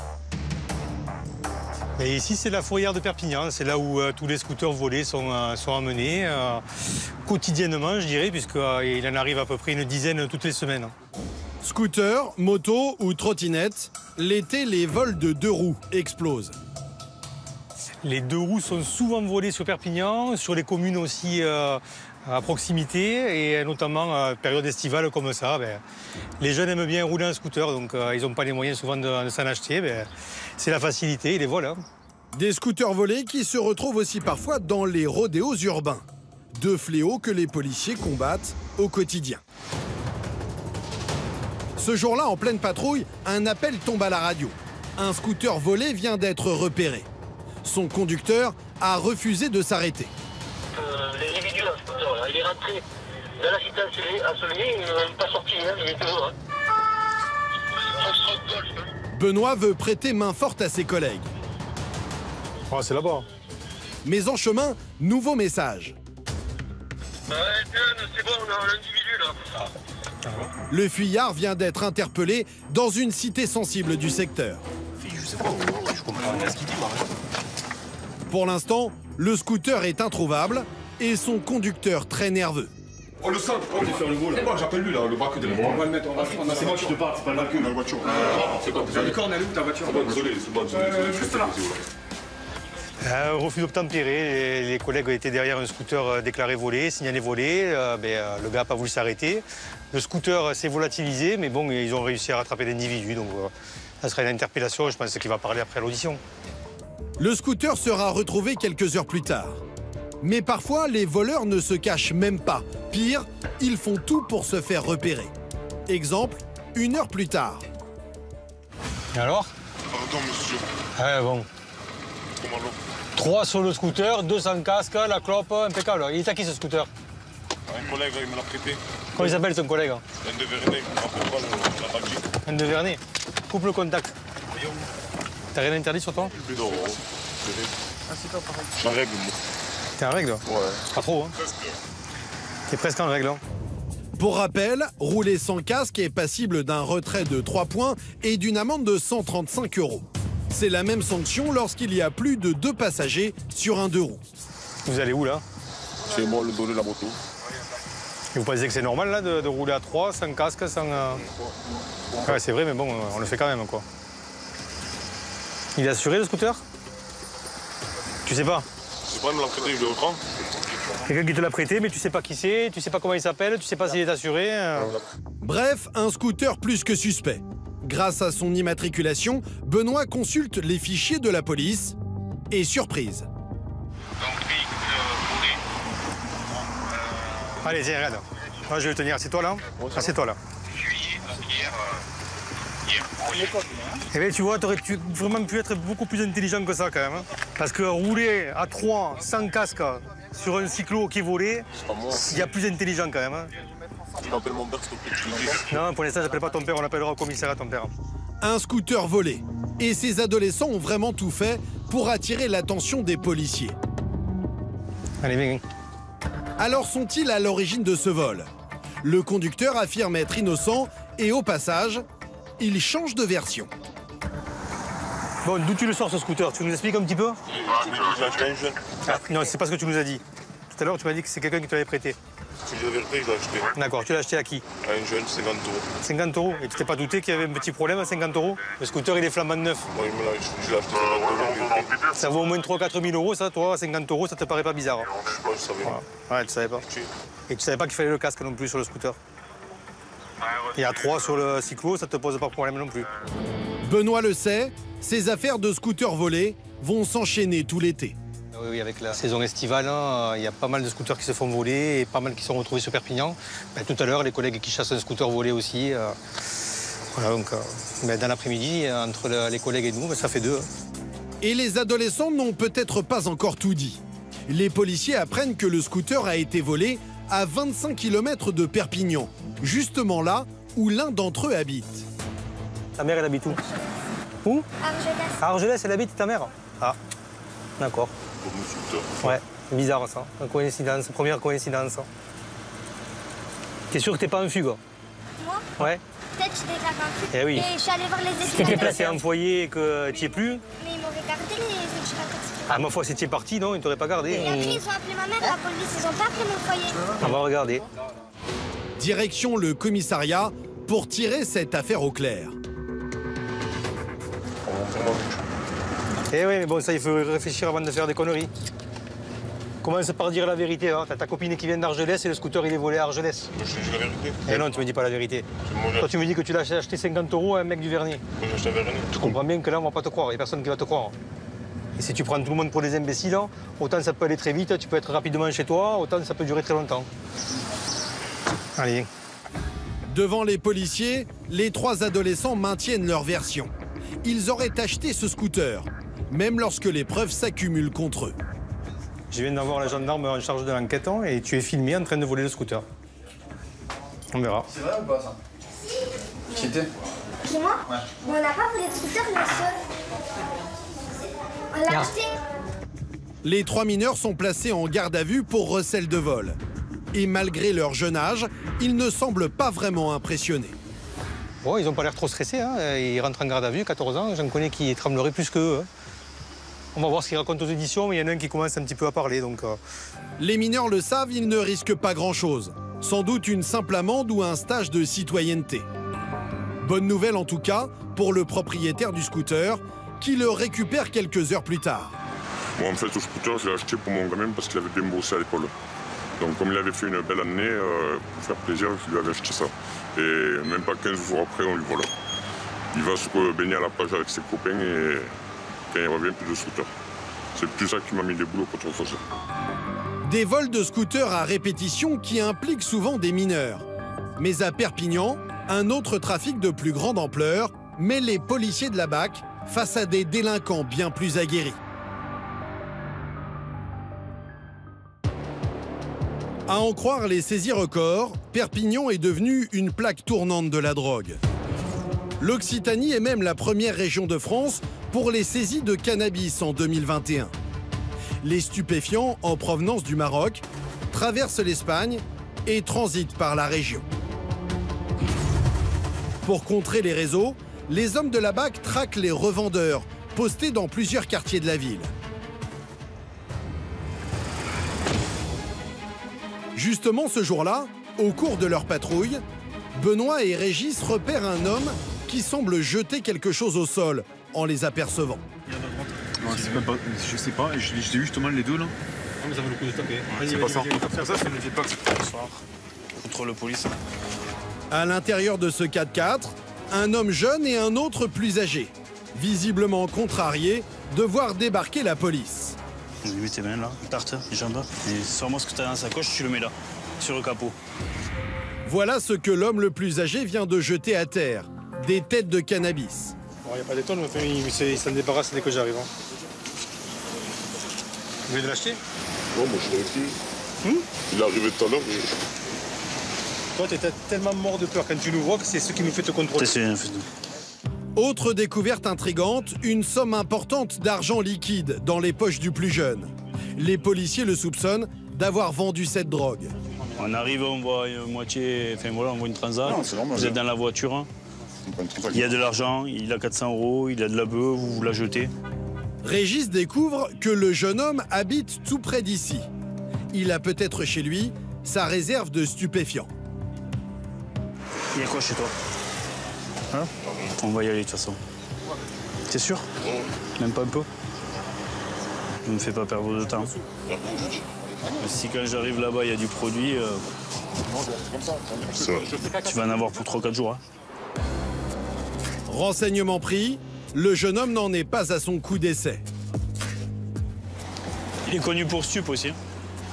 Et ici, c'est la fourrière de Perpignan. C'est là où tous les scooters volés sont amenés quotidiennement, je dirais, puisqu'il en arrive à peu près une dizaine toutes les semaines. Scooter, moto ou trottinette, l'été, les vols de 2 roues explosent. Les 2 roues sont souvent volées sur Perpignan, sur les communes aussi à proximité, et notamment période estivale comme ça. Les jeunes aiment bien rouler en scooter, donc ils n'ont pas les moyens souvent de s'en acheter. C'est la facilité, ils les volent. Des scooters volés qui se retrouvent aussi parfois dans les rodéos urbains. 2 fléaux que les policiers combattent au quotidien. Ce jour-là, en pleine patrouille, un appel tombe à la radio. Un scooter volé vient d'être repéré. Son conducteur a refusé de s'arrêter. L'individu, là, scooter, là, il est rentré dans la cité ensoleillée, il n'est pas sorti, hein, il est dehors. Benoît veut prêter main forte à ses collègues. Oh, c'est là-bas. Mais en chemin, nouveau message. C'est bon, on a l'individu, là. Le fuyard vient d'être interpellé dans une cité sensible du secteur. Je sais pas, je comprends rien à ce qu'il dit, moi. Pour l'instant, le scooter est introuvable et son conducteur très nerveux. Oh, le sang, on va faire le beau là. C'est bon, j'appelle lui là, le braque de la. On va le mettre, on va faire. C'est moi qui te parle, c'est pas le braque. Dans la voiture. C'est quoi, La licorne, elle est où ta voiture? Désolé, c'est bon, juste là. Un refus d'obtempérer, les collègues étaient derrière un scooter déclaré volé, signalé volé. Le gars n'a pas voulu s'arrêter. Le scooter s'est volatilisé, mais bon, ils ont réussi à rattraper l'individu. Donc ça sera une interpellation, je pense qu'il va parler après l'audition. Le scooter sera retrouvé quelques heures plus tard. Mais parfois, les voleurs ne se cachent même pas. Pire, ils font tout pour se faire repérer. Exemple, 1 heure plus tard. Et alors? Pardon, monsieur. Ah bon. Comment l'eau? 3 sur le scooter, 2 sans casque, la clope, impeccable. Il est à qui ce scooter? Un collègue, il me l'a prêté. Comment il s'appelle ton collègue? Un de Vernet, il me rappelle pas la Belgique. Un de Vernet. Coupe le contact. T'as rien interdit sur toi? Plus d'euros. Ah, c'est pas pareil. Je suis en règle, moi. T'es en règle? Ouais. Pas trop, hein? T'es presque en règle, hein? Pour rappel, rouler sans casque est passible d'un retrait de 3 points et d'une amende de 135 €. C'est la même sanction lorsqu'il y a plus de 2 passagers sur un 2 roues. Vous allez où, là? Chez moi, le dos de la moto. Et vous pensez que c'est normal, là, de rouler à 3, sans casque, sans... Ouais, c'est vrai, mais bon, on le fait quand même, quoi. Il est assuré, le scooter? Tu sais pas? Je sais pas, il me l'a prêté, je le reprends. Quelqu'un qui te l'a prêté, mais tu sais pas qui c'est, tu sais pas comment il s'appelle, tu sais pas s'il est assuré. Bref, un scooter plus que suspect. Grâce à son immatriculation, Benoît consulte les fichiers de la police et surprise. Allez, viens, regarde. Moi, je vais le tenir. C'est toi, là? C'est toi, là. Eh bien, tu vois, t'aurais vraiment pu être beaucoup plus intelligent que ça, quand même. Parce que rouler à 3, sans casque, sur un cyclo qui est volé, il y a plus intelligent, quand même. Tu m'appelles mon père, s'il te plaît, tu le dis. Non, pour l'instant, j'appelle pas ton père, on appellera au commissariat ton père. Un scooter volé. Et ces adolescents ont vraiment tout fait pour attirer l'attention des policiers. Allez, viens. Alors sont-ils à l'origine de ce vol? Le conducteur affirme être innocent et au passage, il change de version. Bon, d'où tu le sors ce scooter? Tu nous expliques un petit peu? J'ai acheté un jeune. Ah, non, c'est pas ce que tu nous as dit. Tout à l'heure, tu m'as dit que c'est quelqu'un qui te l'avait prêté. Si je l'avais prêté, je l'ai acheté. D'accord, tu l'as acheté à qui? À un jeune, 50 €. 50 €? Et tu t'es pas douté qu'il y avait un petit problème à 50 €? Le scooter, il est flambant neuf. Moi, je l'ai acheté 50 €. Ça vaut au moins 3 000 à 4 000 €, ça, toi, 50 €, ça te paraît pas bizarre? Je savais. Voilà. Ouais, tu savais pas. Et tu savais pas qu'il fallait le casque non plus sur le scooter? Et à 3 sur le cyclo, ça te pose pas de problème non plus. Benoît le sait, ces affaires de scooters volés vont s'enchaîner tout l'été. Oui, avec la saison estivale, il y a pas mal de scooters qui se font voler et pas mal qui sont retrouvés sur Perpignan. Tout à l'heure, les collègues qui chassent un scooter volé aussi. Voilà, donc, dans l'après-midi, entre les collègues et nous, ça fait 2. Et les adolescents n'ont peut-être pas encore tout dit. Les policiers apprennent que le scooter a été volé à 25 km de Perpignan, justement là où l'un d'entre eux habite. Ta mère, elle habite où? Où? Argelès. À Argelès, elle habite ta mère? Ah, d'accord. Ouais, bizarre ça. Une coïncidence, première coïncidence. T'es sûr que t'es pas en fugue? Moi? Ouais. Peut-être que je déclare un fugue. Eh oui. Et je suis allée voir les Si t'étais placé extincteurs. en foyer et que tu y es plus? Mais ils m'auraient gardé les extincteurs. Ah, ma foi, si tu es parti, non, ils t'auraient pas gardé. Et après, ils ont appelé ma mère, la police, ils ont pas appelé mon foyer. On va regarder. Direction le commissariat pour tirer cette affaire au clair. Eh oui, mais bon, ça, il faut réfléchir avant de faire des conneries. Commence par dire la vérité. Hein. T'as ta copine qui vient d'Argelès et le scooter, il est volé à Argelès. Je te dis la vérité. Eh non, tu me dis pas la vérité. Toi, tu me dis que tu l'as acheté 50 € à un mec du Vernier. Moi, je t'avais rien. Tu comprends bien que là, on va pas te croire. Il n'y a personne qui va te croire. Et si tu prends tout le monde pour des imbéciles, autant ça peut aller très vite, tu peux être rapidement chez toi, autant ça peut durer très longtemps. Allez. Devant les policiers, les 3 adolescents maintiennent leur version. Ils auraient acheté ce scooter, même lorsque les preuves s'accumulent contre eux. Je viens d'avoir la gendarme en charge de l'enquête et tu es filmé en train de voler le scooter. On verra. C'est vrai ou pas ça? Qui était? Qui, moi? Ouais. Mais on n'a pas volé de scooter, monsieur. On l'a acheté. Les 3 mineurs sont placés en garde à vue pour recel de vol. Et malgré leur jeune âge, ils ne semblent pas vraiment impressionnés. Bon, ils n'ont pas l'air trop stressés. Hein. Ils rentrent en garde à vue, 14 ans. J'en connais qui trembleraient plus qu'eux. Hein. On va voir ce qu'ils racontent aux éditions, mais il y en a un qui commence un petit peu à parler. Donc, Les mineurs le savent, ils ne risquent pas grand-chose. Sans doute une simple amende ou un stage de citoyenneté. Bonne nouvelle en tout cas pour le propriétaire du scooter, qui le récupère quelques heures plus tard. Moi, en fait, ce scooter, je l'ai acheté pour mon gamin parce qu'il avait bien bossé à l'école. Donc, comme il avait fait une belle année, pour faire plaisir, je lui avais acheté ça. Et même pas 15 jours après, on lui vole. Il va se baigner à la plage avec ses copains et quand il revient, plus de scooter. C'est plus ça qui m'a mis des boulots qu'autre chose. Des vols de scooters à répétition qui impliquent souvent des mineurs. Mais à Perpignan, un autre trafic de plus grande ampleur met les policiers de la BAC face à des délinquants bien plus aguerris. À en croire les saisies records, Perpignan est devenue une plaque tournante de la drogue. L'Occitanie est même la première région de France pour les saisies de cannabis en 2021. Les stupéfiants en provenance du Maroc traversent l'Espagne et transitent par la région. Pour contrer les réseaux, les hommes de la BAC traquent les revendeurs postés dans plusieurs quartiers de la ville. Justement ce jour-là, au cours de leur patrouille, Benoît et Régis repèrent un homme qui semble jeter quelque chose au sol en les apercevant. Non, c'est pas, je sais pas, j'ai vu justement les deux là. Non, mais ça vaut le coup de stopper. C'est pas ça. Ça, c'est le jetpack. Bonsoir. Contrôle police. À l'intérieur de ce 4x4, un homme jeune et un autre plus âgé, visiblement contrariés de voir débarquer la police. Lui mets tes mains là, tarte, les jambes. Et sors-moi ce que t'as dans sa coche, tu le mets là, sur le capot. Voilà ce que l'homme le plus âgé vient de jeter à terre, des têtes de cannabis. Il n'y a pas d'étonne, mais il s'en débarrasse dès que j'arrive. Hein. Vous voulez de l'acheter? Non, moi je l'ai pris. Il est arrivé tout à l'heure. Toi, t'es tellement mort de peur quand tu nous vois que c'est ce qui nous fait te contrôler. Autre découverte intrigante, une somme importante d'argent liquide dans les poches du plus jeune. Les policiers le soupçonnent d'avoir vendu cette drogue. On arrive, on voit une moitié, enfin voilà, on voit une transat. Vous êtes dans la voiture. Hein. Il y a de l'argent, il a 400 €, il a de la bœuf, vous la jetez. Régis découvre que le jeune homme habite tout près d'ici. Il a peut-être chez lui sa réserve de stupéfiants. Il y a quoi chez toi? Hein? On va y aller de toute façon. T'es sûr? Même pas un peu? Ne me fais pas perdre de temps. Si quand j'arrive là-bas, il y a du produit, tu vas en avoir pour 3-4 jours. Hein. Renseignement pris, le jeune homme n'en est pas à son coup d'essai. Il est connu pour stup aussi.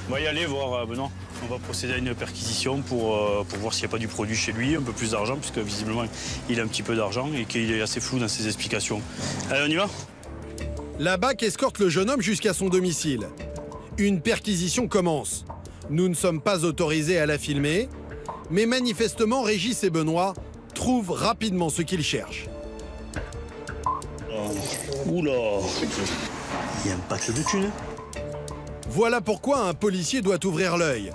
On va y aller voir Benoît. On va procéder à une perquisition pour voir s'il n'y a pas du produit chez lui, un peu plus d'argent, puisque visiblement il a un petit peu d'argent et qu'il est assez flou dans ses explications. Allez, on y va? La BAC escorte le jeune homme jusqu'à son domicile. Une perquisition commence. Nous ne sommes pas autorisés à la filmer, mais manifestement Régis et Benoît trouvent rapidement ce qu'ils cherchent. Oula, il y a un paquet de thunes. Voilà pourquoi un policier doit ouvrir l'œil.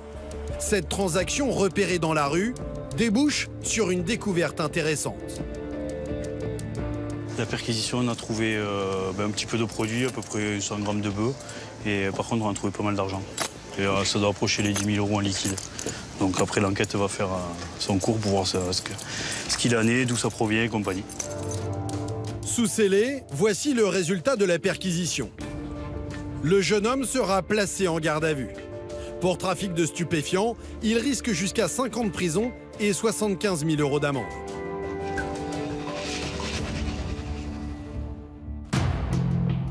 Cette transaction repérée dans la rue débouche sur une découverte intéressante. La perquisition, on a trouvé un petit peu de produits, à peu près 100 grammes de bœuf. Et par contre, on a trouvé pas mal d'argent. Et ça doit approcher les 10 000 € en liquide. Donc après, l'enquête va faire son cours pour voir ce qu'il en est, d'où ça provient et compagnie. Sous scellé, voici le résultat de la perquisition. Le jeune homme sera placé en garde à vue. Pour trafic de stupéfiants, il risque jusqu'à 5 ans de prison et 75 000 € d'amende.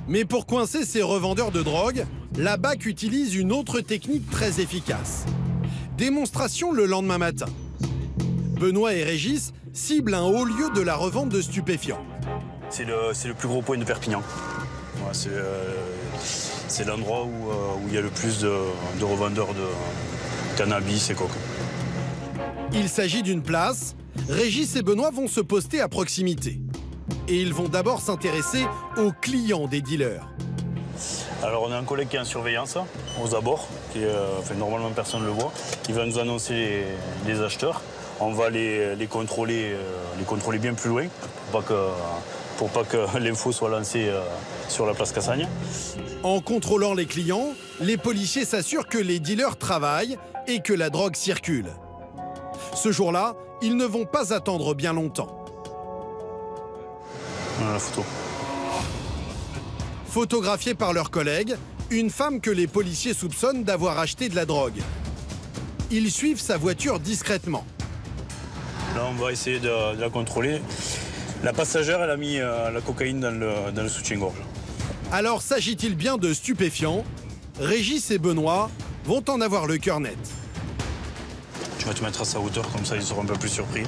Mais pour coincer ces revendeurs de drogue, la BAC utilise une autre technique très efficace. Démonstration le lendemain matin. Benoît et Régis ciblent un haut lieu de la revente de stupéfiants. C'est le plus gros point de Perpignan. Ouais, c'est l'endroit où il y a le plus de revendeurs de cannabis et coke. Il s'agit d'une place. Régis et Benoît vont se poster à proximité. Et ils vont d'abord s'intéresser aux clients des dealers. Alors on a un collègue qui est en surveillance aux abords, normalement personne ne le voit. Il va nous annoncer les acheteurs. On va les contrôler bien plus loin pour pas que l'info soit lancée sur la place Cassagne. En contrôlant les clients, les policiers s'assurent que les dealers travaillent et que la drogue circule. Ce jour-là, ils ne vont pas attendre bien longtemps. Voilà la photo. Photographiée par leurs collègues, une femme que les policiers soupçonnent d'avoir acheté de la drogue. Ils suivent sa voiture discrètement. Là, on va essayer de la contrôler. La passagère, elle a mis la cocaïne dans le soutien-gorge. Alors, s'agit-il bien de stupéfiants? Régis et Benoît vont en avoir le cœur net. Tu vas te mettre à sa hauteur, comme ça ils seront un peu plus surpris.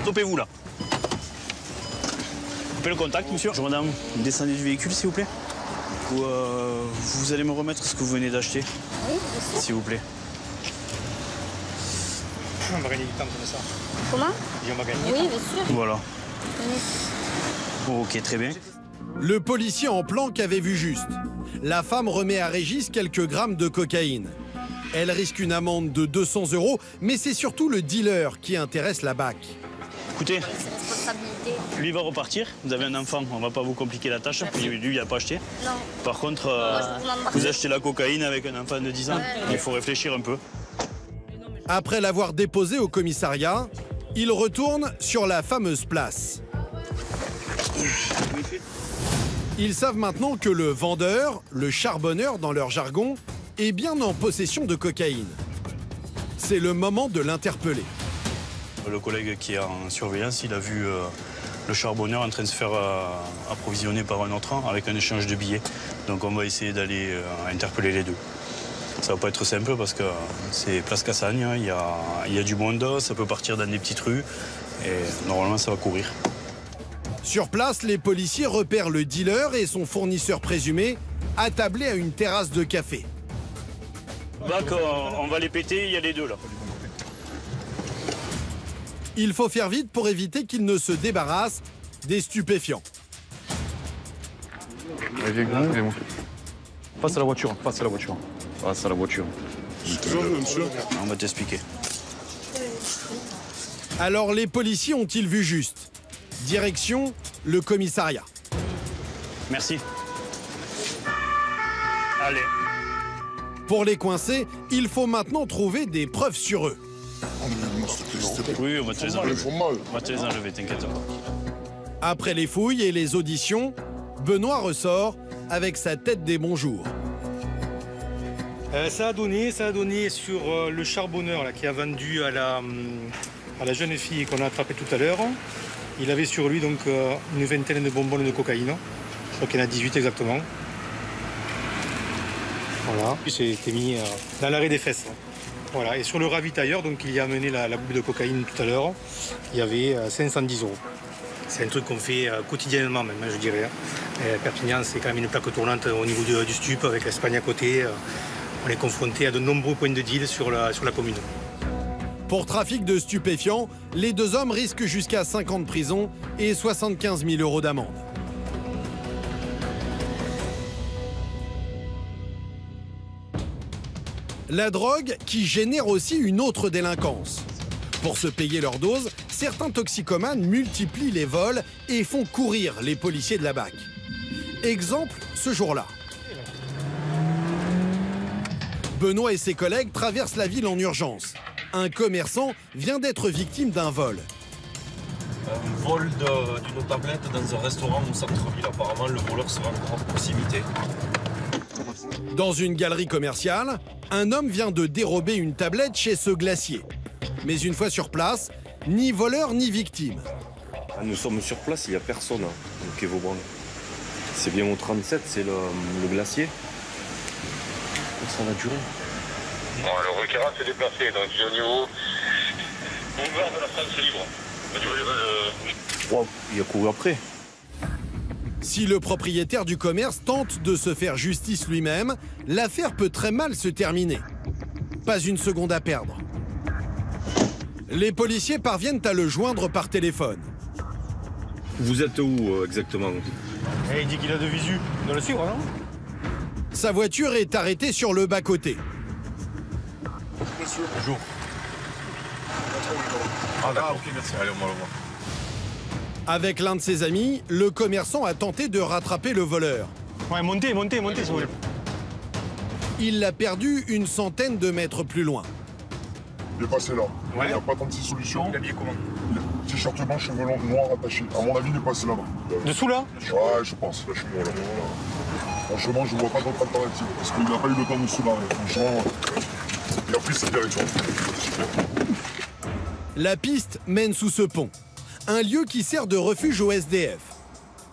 Topez-vous là. Coupez le contact, monsieur. Madame, descendez du véhicule, s'il vous plaît. Ou vous allez me remettre ce que vous venez d'acheter. Oui, bien sûr. S'il vous plaît. On va gagner du temps comme ça. Comment? Et on va gagner. Oui, bien sûr. Voilà. Oui. Ok, très bien. Le policier en planque avait vu juste. La femme remet à Régis quelques grammes de cocaïne. Elle risque une amende de 200 €, mais c'est surtout le dealer qui intéresse la BAC. Écoutez, lui va repartir. Vous avez un enfant, on va pas vous compliquer la tâche. Lui, il n'a pas acheté. Non. Par contre, vous achetez la cocaïne avec un enfant de 10 ans. Il faut réfléchir un peu. Après l'avoir déposé au commissariat, il retourne sur la fameuse place. Ils savent maintenant que le vendeur, le charbonneur dans leur jargon, est bien en possession de cocaïne. C'est le moment de l'interpeller. Le collègue qui est en surveillance, il a vu le charbonneur en train de se faire approvisionner par un autre avec un échange de billets. Donc on va essayer d'aller interpeller les deux. Ça va pas être simple parce que c'est place Cassagne, il y a du monde, ça peut partir dans des petites rues et normalement ça va courir. Sur place, les policiers repèrent le dealer et son fournisseur présumé attablés à une terrasse de café. D'accord, on va les péter, il y a les deux là. Il faut faire vite pour éviter qu'ils ne se débarrassent des stupéfiants. Allez, viens, passe à la voiture, passe à la voiture. Passe à la voiture. On va t'expliquer. Alors les policiers ont-ils vu juste? Direction le commissariat. Merci. Allez. Pour les coincer, il faut maintenant trouver des preuves sur eux. Oui, on va te les enlever. On va te les enlever, t'inquiète pas. Après les fouilles et les auditions, Benoît ressort avec sa tête des bons jours. Ça a donné sur le charbonneur là, qui a vendu à la jeune fille qu'on a attrapée tout à l'heure. Il avait sur lui donc une vingtaine de bonbonnes de cocaïne. Je crois qu'il y en a 18 exactement. Voilà. Puis c'était mis dans l'arrêt des fesses. Voilà. Et sur le ravitailleur, donc il y a amené la boule de cocaïne tout à l'heure. Il y avait 510 €. C'est un truc qu'on fait quotidiennement même, je dirais. Et Perpignan, c'est quand même une plaque tournante au niveau du stup avec l'Espagne à côté. On est confronté à de nombreux points de deal sur la commune. Pour trafic de stupéfiants, les deux hommes risquent jusqu'à 5 ans de prison et 75 000 € d'amende. La drogue qui génère aussi une autre délinquance. Pour se payer leur dose, certains toxicomanes multiplient les vols et font courir les policiers de la BAC. Exemple, ce jour-là. Benoît et ses collègues traversent la ville en urgence. Un commerçant vient d'être victime d'un vol. Un vol d'une tablette dans un restaurant au centre-ville. Apparemment, le voleur sera encore à proximité. Dans une galerie commerciale, un homme vient de dérober une tablette chez ce glacier. Mais une fois sur place, ni voleur ni victime. Nous sommes sur place, il n'y a personne au quai Vauban. C'est bien au 37, c'est le glacier. Ça va durer. Bon, le requérant s'est déplacé, donc il est au niveau boulevard de la France libre. Il a couru après. Si le propriétaire du commerce tente de se faire justice lui-même, l'affaire peut très mal se terminer. Pas une seconde à perdre. Les policiers parviennent à le joindre par téléphone. Vous êtes où exactement? Il dit qu'il a de visu. On doit le suivre, non? Sa voiture est arrêtée sur le bas-côté. Bonjour. Ah d'accord, ok, merci. Allez, on va le voir. Avec l'un de ses amis, le commerçant a tenté de rattraper le voleur. Ouais, montez, si vous voulez. Il l'a perdu une centaine de mètres plus loin. Il est passé là. Ouais. Il n'y a pas 36 solutions. Il est habillé comment? T-shirt blanc, cheveux longs, noirs attachés. À mon avis, il est passé là-bas. Dessous là? Ouais, je pense. Là, je suis moi là. Franchement, je ne vois pas d'autre alternative. Parce qu'il n'a pas eu le temps de se barrer. Franchement, il a pris cette direction. La piste mène sous ce pont, un lieu qui sert de refuge aux SDF.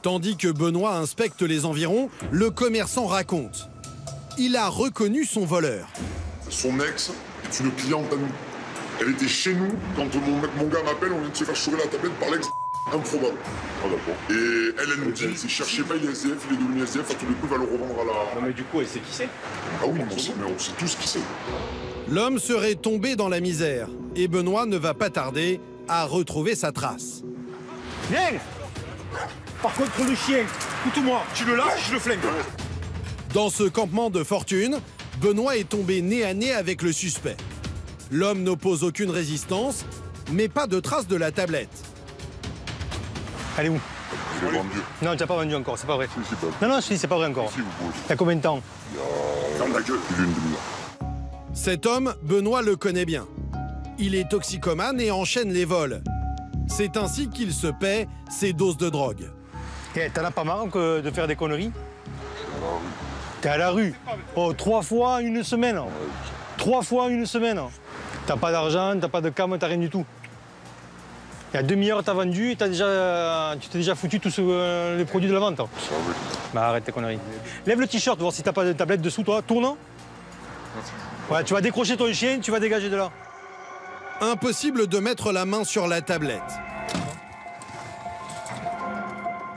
Tandis que Benoît inspecte les environs, le commerçant raconte. Il a reconnu son voleur. Son ex est une cliente à nous. Elle était chez nous quand mon gars m'appelle, on vient de se faire chourer la tablette par l'ex improbable. Ah d'accord. Et elle nous dit, c'est cherchez pas, il est SDF, il est devenu SDF, à tous les coups, il va le revendre à la... Non mais du coup, elle sait qui c'est? Ah oui, mais on sait tous qui c'est. L'homme serait tombé dans la misère et Benoît ne va pas tarder à retrouver sa trace. Viens! Par contre, le chien, écoute-moi, tu le lâches, je le flingue. Dans ce campement de fortune, Benoît est tombé nez à nez avec le suspect. L'homme n'oppose aucune résistance, mais pas de trace de la tablette. Elle est où? Je l'ai vendu. Non, tu n'as pas vendu encore, c'est pas vrai. Si, c'est pas... Non, c'est pas vrai encore. Si, vous pouvez. T'as combien de temps? Ferme la gueule, il est une demi-heure. Cet homme, Benoît le connaît bien. Il est toxicomane et enchaîne les vols. C'est ainsi qu'il se paie ses doses de drogue. T'en as pas marre que de faire des conneries? T'es à la rue. Oh, 3 fois une semaine. 3 fois une semaine. T'as pas d'argent, t'as pas de cam, t'as rien du tout. Il y a demi-heure, t'as vendu et tu t'es déjà foutu tous les produits de la vente. Bah arrête tes conneries. Lève le t-shirt, voir si t'as pas de tablette dessous, toi. Tourne. Ouais, tu vas décrocher ton chien, tu vas dégager de là. Impossible de mettre la main sur la tablette.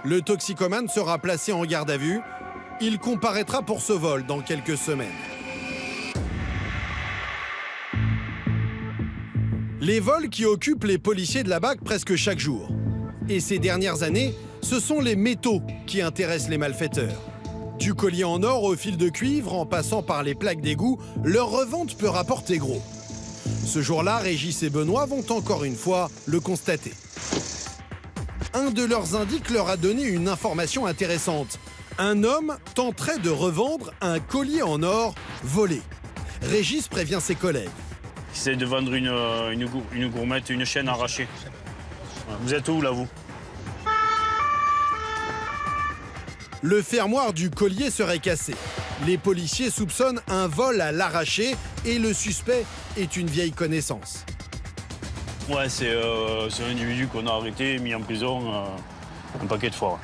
Le toxicomane sera placé en garde à vue. Il comparaîtra pour ce vol dans quelques semaines. Les vols qui occupent les policiers de la BAC presque chaque jour. Et ces dernières années, ce sont les métaux qui intéressent les malfaiteurs. Du collier en or au fil de cuivre, en passant par les plaques d'égout, leur revente peut rapporter gros. Ce jour-là, Régis et Benoît vont encore une fois le constater. Un de leurs indices leur a donné une information intéressante. Un homme tenterait de revendre un collier en or volé. Régis prévient ses collègues. Il essaie de vendre une gourmette, une chaîne arrachée. Vous êtes où, là, vous? Le fermoir du collier serait cassé. Les policiers soupçonnent un vol à l'arraché et le suspect est une vieille connaissance. Ouais, c'est un individu qu'on a arrêté et mis en prison un paquet de fois.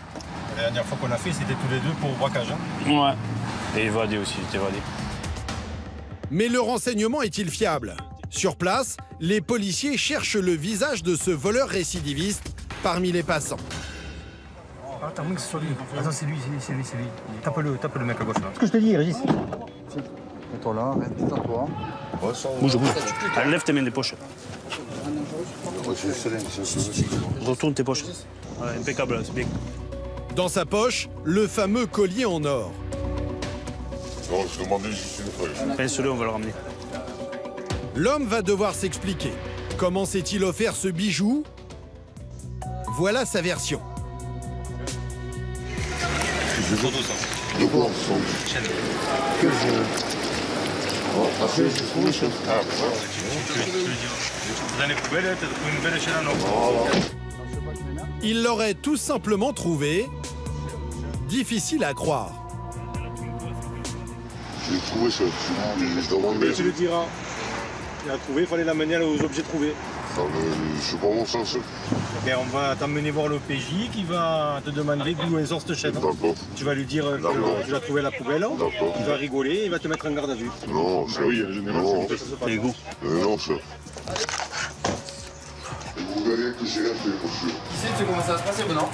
La dernière fois qu'on a fait, c'était tous les deux pour braquage. Hein. Ouais. Et évadé aussi, il est évadé. Mais le renseignement est-il fiable? Sur place, les policiers cherchent le visage de ce voleur récidiviste parmi les passants. Attends, que ce soit lui. Attends, c'est lui. Tape le mec à gauche là. Ce que je te dis, Régis. Mets-toi là, arrête, détends-toi. Bouge. Allez, lève tes mains des poches. Retourne tes poches. Ouais, impeccable, c'est bien. Dans sa poche, le fameux collier en or. Non, je demandais juste une feuille. Pince-le, on va le ramener. L'homme va devoir s'expliquer. Comment s'est-il offert ce bijou? Voilà sa version. De quoi? Dans les poubelles, tu as trouvé une belle chaîne en or. Il l'aurait tout simplement trouvé. Difficile à croire. J'ai trouvé ça. Tu le diras. Il a trouvé, il fallait l'amener aux objets trouvés. C'est pas mon sens. Et on va t'emmener voir le PJ qui va te demander d'où est sortie cette chaîne. Tu vas lui dire que tu l'as trouvé à la poubelle. Il va rigoler, il va te mettre en garde à vue. Non, ça oui, non. C'est goût. Non, ça. Vous verrez que j'ai rien fait, monsieur. Tu sais comment ça va se passer, Benoît?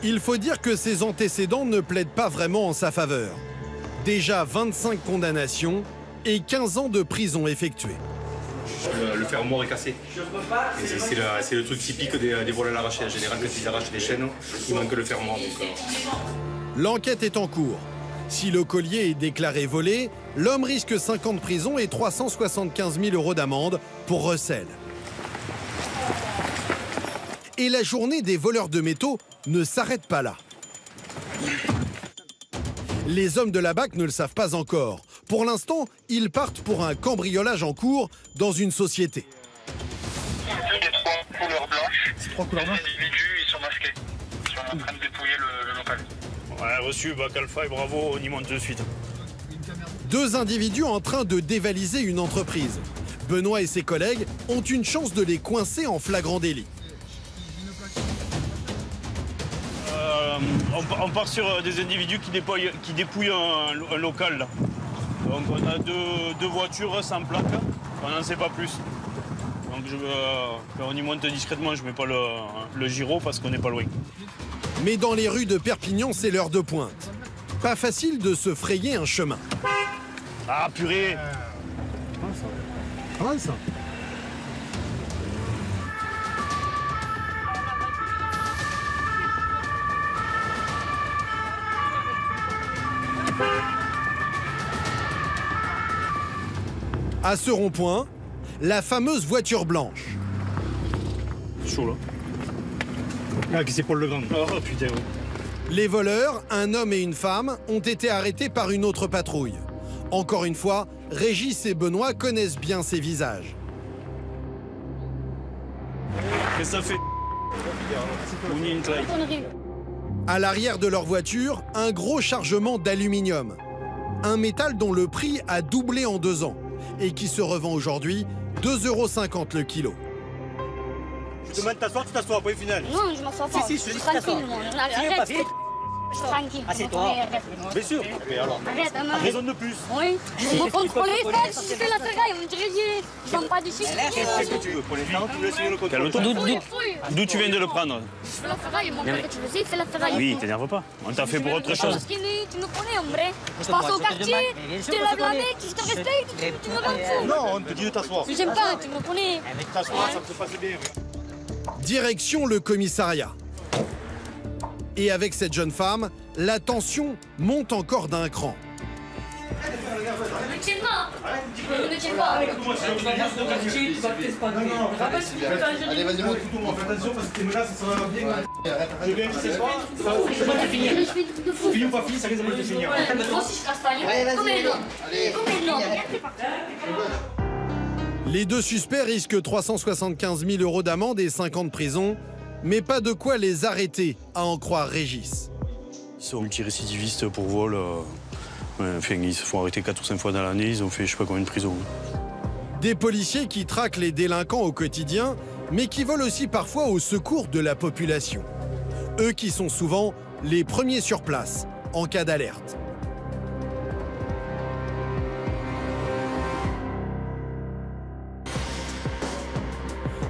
Il faut dire que ses antécédents ne plaident pas vraiment en sa faveur. Déjà 25 condamnations et 15 ans de prison effectués. Le fermoir est cassé. C'est le truc typique des vols à l'arraché. En général, quand ils arrachent les chaînes, il manque le fermoir. L'enquête est en cours. Si le collier est déclaré volé, l'homme risque 5 ans de prison et 375 000 € d'amende pour recel. Et la journée des voleurs de métaux ne s'arrête pas là. Les hommes de la BAC ne le savent pas encore. Pour l'instant, ils partent pour un cambriolage en cours dans une société. Ces 3 couleurs blanches. Les individus, ils sont masqués. Ils sont en train de dépouiller le local. Ouais, reçu, BAC Alpha et bravo, on y monte de suite. 2 individus en train de dévaliser une entreprise. Benoît et ses collègues ont une chance de les coincer en flagrant délit. On part sur des individus qui dépouillent un local. Là. Donc on a deux voitures sans plaque, on n'en sait pas plus. Donc on y monte discrètement, je ne mets pas le gyro parce qu'on n'est pas loin. Mais dans les rues de Perpignan, c'est l'heure de pointe. Pas facile de se frayer un chemin. Ah purée! Pas mal ça. À ce rond-point, la fameuse voiture blanche. C'est chaud là. Ah, qui c'est Paul Legrand. Oh putain, oui. Les voleurs, un homme et une femme, ont été arrêtés par une autre patrouille. Encore une fois, Régis et Benoît connaissent bien ces visages. Qu'est-ce que ça fait? À l'arrière de leur voiture, un gros chargement d'aluminium. Un métal dont le prix a doublé en 2 ans et qui se revend aujourd'hui 2,50 € le kilo. Je te demande de t'asseoir, tu t'assois, point final. Non, je m'assois pas. Si, je te dis de t'asseoir. Tranquille, moi. Arrête. Je suis tranquille. Assieds-toi. Bien sûr. Mais alors, raison de plus. Oui. Vous me contrôlez, frère. Si je fais la ferraille, on dirait que je ne vends pas d'ici. Qu'est-ce que tu veux? Pour l'instant, tu veux signer le contrat. Calme-toi. D'où tu viens de le prendre? Je fais la ferraille, mon père, tu le sais, il fait la ferraille. Oui, t'énerve pas. On t'a fait pour autre chose. Tu me connais, en vrai. Je passe au quartier, je te lave la main, je te respecte, tu me rends fou. Non, on te dit de t'asseoir. Mais j'aime pas, tu me connais. T'asseoir, ça me se passe bien. Direction le commissariat. Et avec cette jeune femme, la tension monte encore d'un cran. Ne tiens pas. Ne tiens pas. Allez, vas-y, monte. Fais attention parce que tes menaces, ça va bien. Je viens de ce soir. C'est pas fini. Fini ou pas fini, ça risque de finir. Moi aussi, je casse pas. Comme un homme. Les 2 suspects risquent 375 000 € d'amende et 5 ans de prison, mais pas de quoi les arrêter, à en croire Régis. Ils sont multirécidivistes pour vol. Enfin, ils se font arrêter 4 ou 5 fois dans l'année, ils ont fait je sais pas combien de prison. Des policiers qui traquent les délinquants au quotidien, mais qui volent aussi parfois au secours de la population. Eux qui sont souvent les premiers sur place, en cas d'alerte.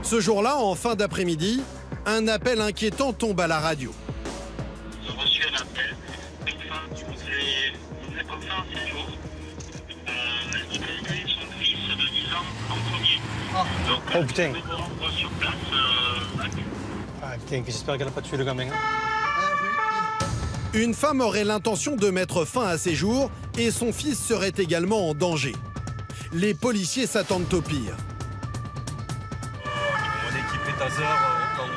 Ce jour-là, en fin d'après-midi, un appel inquiétant tombe à la radio. J'ai reçu un appel. Une femme qui vous faisait confiance un jour. Elle dit qu'elle a eu son fils de 10 ans en premier. Donc, oh putain. On va sur place. Ah putain, j'espère qu'elle n'a pas tué le gamin. Une femme aurait l'intention de mettre fin à ses jours et son fils serait également en danger. Les policiers s'attendent au pire. Mon équipe est à zéro au cas où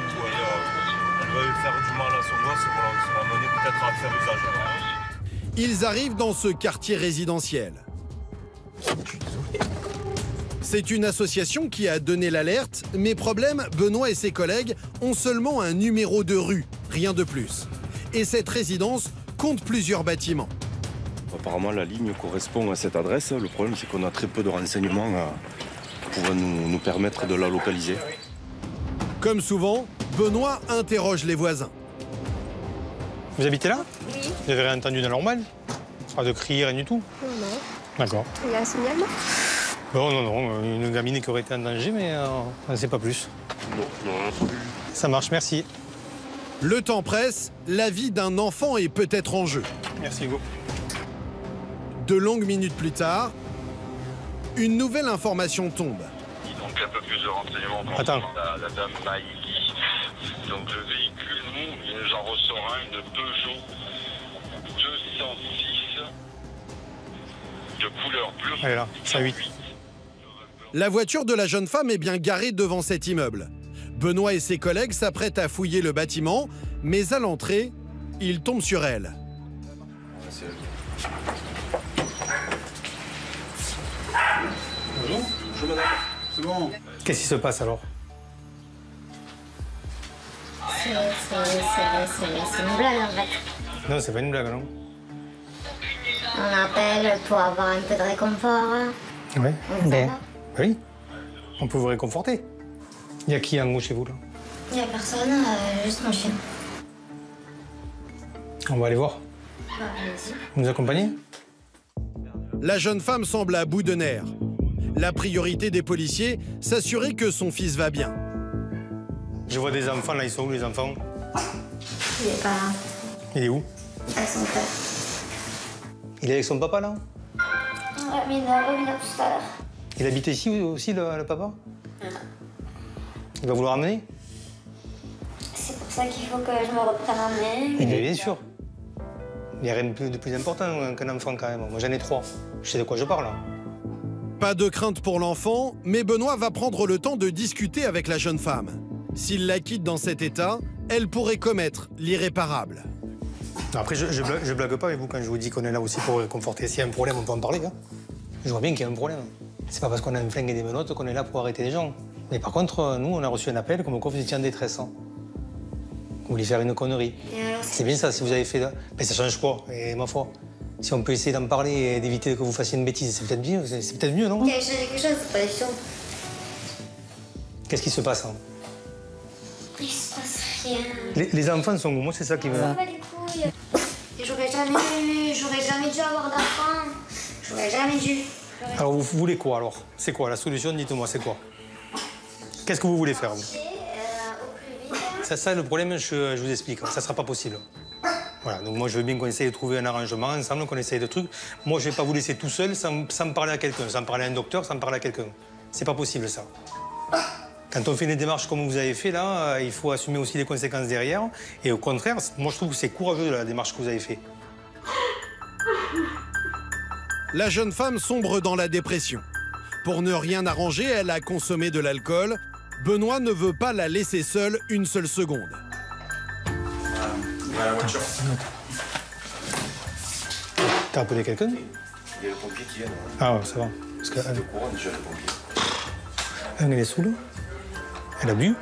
elle veut faire du mal à son gosse, voilà, ça va mener peut-être à faire usage. Ils arrivent dans ce quartier résidentiel. C'est une association qui a donné l'alerte, mais problème, Benoît et ses collègues ont seulement un numéro de rue, rien de plus. Et cette résidence compte plusieurs bâtiments. Apparemment, la ligne correspond à cette adresse. Le problème, c'est qu'on a très peu de renseignements pour nous permettre de la localiser. Comme souvent, Benoît interroge les voisins. Vous habitez là? Oui. Vous avez rien entendu d'anormal? Pas de cris, rien du tout? Non, non. D'accord. Il y a un signalement? Non, non, non. Une gamine qui aurait été en danger, mais on ne sait pas plus. Non. Ça marche, merci. Le temps presse, la vie d'un enfant est peut-être en jeu. Merci, Hugo. De longues minutes plus tard, une nouvelle information tombe. Donc un peu plus de renseignements Attends. La dame Maïli. Donc le véhicule, il nous en ressort un de Peugeot 206 de couleur bleu. Elle est là, 108. La voiture de la jeune femme est bien garée devant cet immeuble. Benoît et ses collègues s'apprêtent à fouiller le bâtiment, mais à l'entrée, ils tombent sur elle. Bonjour. Bonjour, madame. C'est bon. Qu'est-ce qui se passe alors? C'est une blague en fait. Non, c'est pas une blague, non? On appelle pour avoir un peu de réconfort. Oui. Ben. Oui. On peut vous réconforter. Il y a qui en haut chez vous là? Il n'y a personne, juste mon chien. On va aller voir. Bah, allez-y. Vous nous accompagnez? La jeune femme semble à bout de nerfs. La priorité des policiers, s'assurer que son fils va bien. Je vois des enfants, là, ils sont où les enfants? Il est pas là. Il est où? Avec son père. Il est avec son papa là? Ouais, mais il est revenu tout à l'heure. Il habite ici aussi, le papa? Il va vous le ramener? C'est pour ça qu'il faut que je me reprenne en main. Mais bien sûr. Il n'y a rien de plus important qu'un enfant quand même. Moi j'en ai 3. Je sais de quoi je parle. Pas de crainte pour l'enfant, mais Benoît va prendre le temps de discuter avec la jeune femme. S'il la quitte dans cet état, elle pourrait commettre l'irréparable. Après, je blague pas avec vous quand je vous dis qu'on est là aussi pour réconforter. S'il y a un problème, on peut en parler. Hein. Je vois bien qu'il y a un problème. C'est pas parce qu'on a un flingue et des menottes qu'on est là pour arrêter les gens. Mais par contre, nous, on a reçu un appel comme quoi vous étiez en détresse. Hein. Vous voulez faire une connerie. C'est bien ça, si vous avez fait là. Mais ça change quoi, et ma foi. Si on peut essayer d'en parler et d'éviter que vous fassiez une bêtise, c'est peut-être mieux, non? Il y a quelque chose, c'est pas du tout. Qu'est-ce qui se passe hein? Il se passe rien. Les enfants sont où? Moi, c'est ça qui me... Ça va les couilles. J'aurais jamais dû avoir d'enfant. J'aurais jamais dû. Alors, vous voulez quoi, alors? C'est quoi la solution? Dites-moi, c'est quoi? Qu'est-ce que vous voulez faire, vous? Ça, le problème, je vous explique. Ça sera pas possible. Voilà, donc moi, je veux bien qu'on essaye de trouver un arrangement ensemble, qu'on essaye de trucs. Moi, je vais pas vous laisser tout seul sans me parler à quelqu'un, sans me parler à un docteur, sans me parler à quelqu'un. C'est pas possible, ça. Quand on fait des démarches comme vous avez fait, là, il faut assumer aussi les conséquences derrière. Et au contraire, moi, je trouve que c'est courageux, la démarche que vous avez fait. La jeune femme sombre dans la dépression. Pour ne rien arranger, elle a consommé de l'alcool. Benoît ne veut pas la laisser seule une seule seconde. La voiture. T'as appelé quelqu'un? Il y a le pompier qui vient. Ah ouais, ça va. Parce que, au courant déjà, le pompier. Elle est saoule. Elle a bu.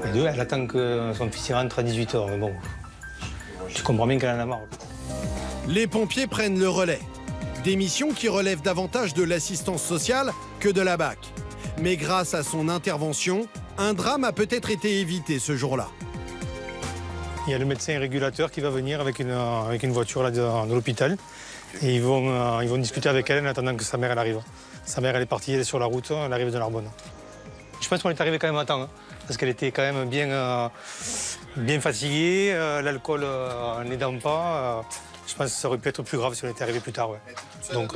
Et deux, elle attend que son fils y rentre à 18h. Mais bon, tu comprends bien qu'elle en a marre. Les pompiers prennent le relais. Des missions qui relèvent davantage de l'assistance sociale que de la BAC. Mais grâce à son intervention, un drame a peut-être été évité ce jour-là. Il y a le médecin régulateur qui va venir avec une voiture là, de l'hôpital. Et ils vont discuter avec elle en attendant que sa mère elle arrive. Sa mère elle est partie, elle est sur la route, elle arrive de Narbonne. Je pense qu'on est arrivé quand même à temps, hein, parce qu'elle était quand même bien fatiguée, l'alcool n'aidant pas. Je pense que ça aurait pu être plus grave si on était arrivé plus tard. Ouais. Donc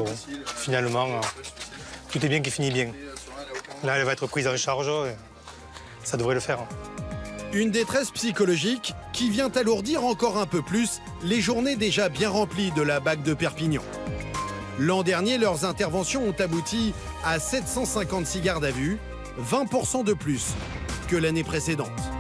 finalement, tout est bien qui finit bien. Là, elle va être prise en charge, ça devrait le faire. Une détresse psychologique qui vient alourdir encore un peu plus les journées déjà bien remplies de la BAC de Perpignan. L'an dernier, leurs interventions ont abouti à 756 gardes à vue, 20% de plus que l'année précédente.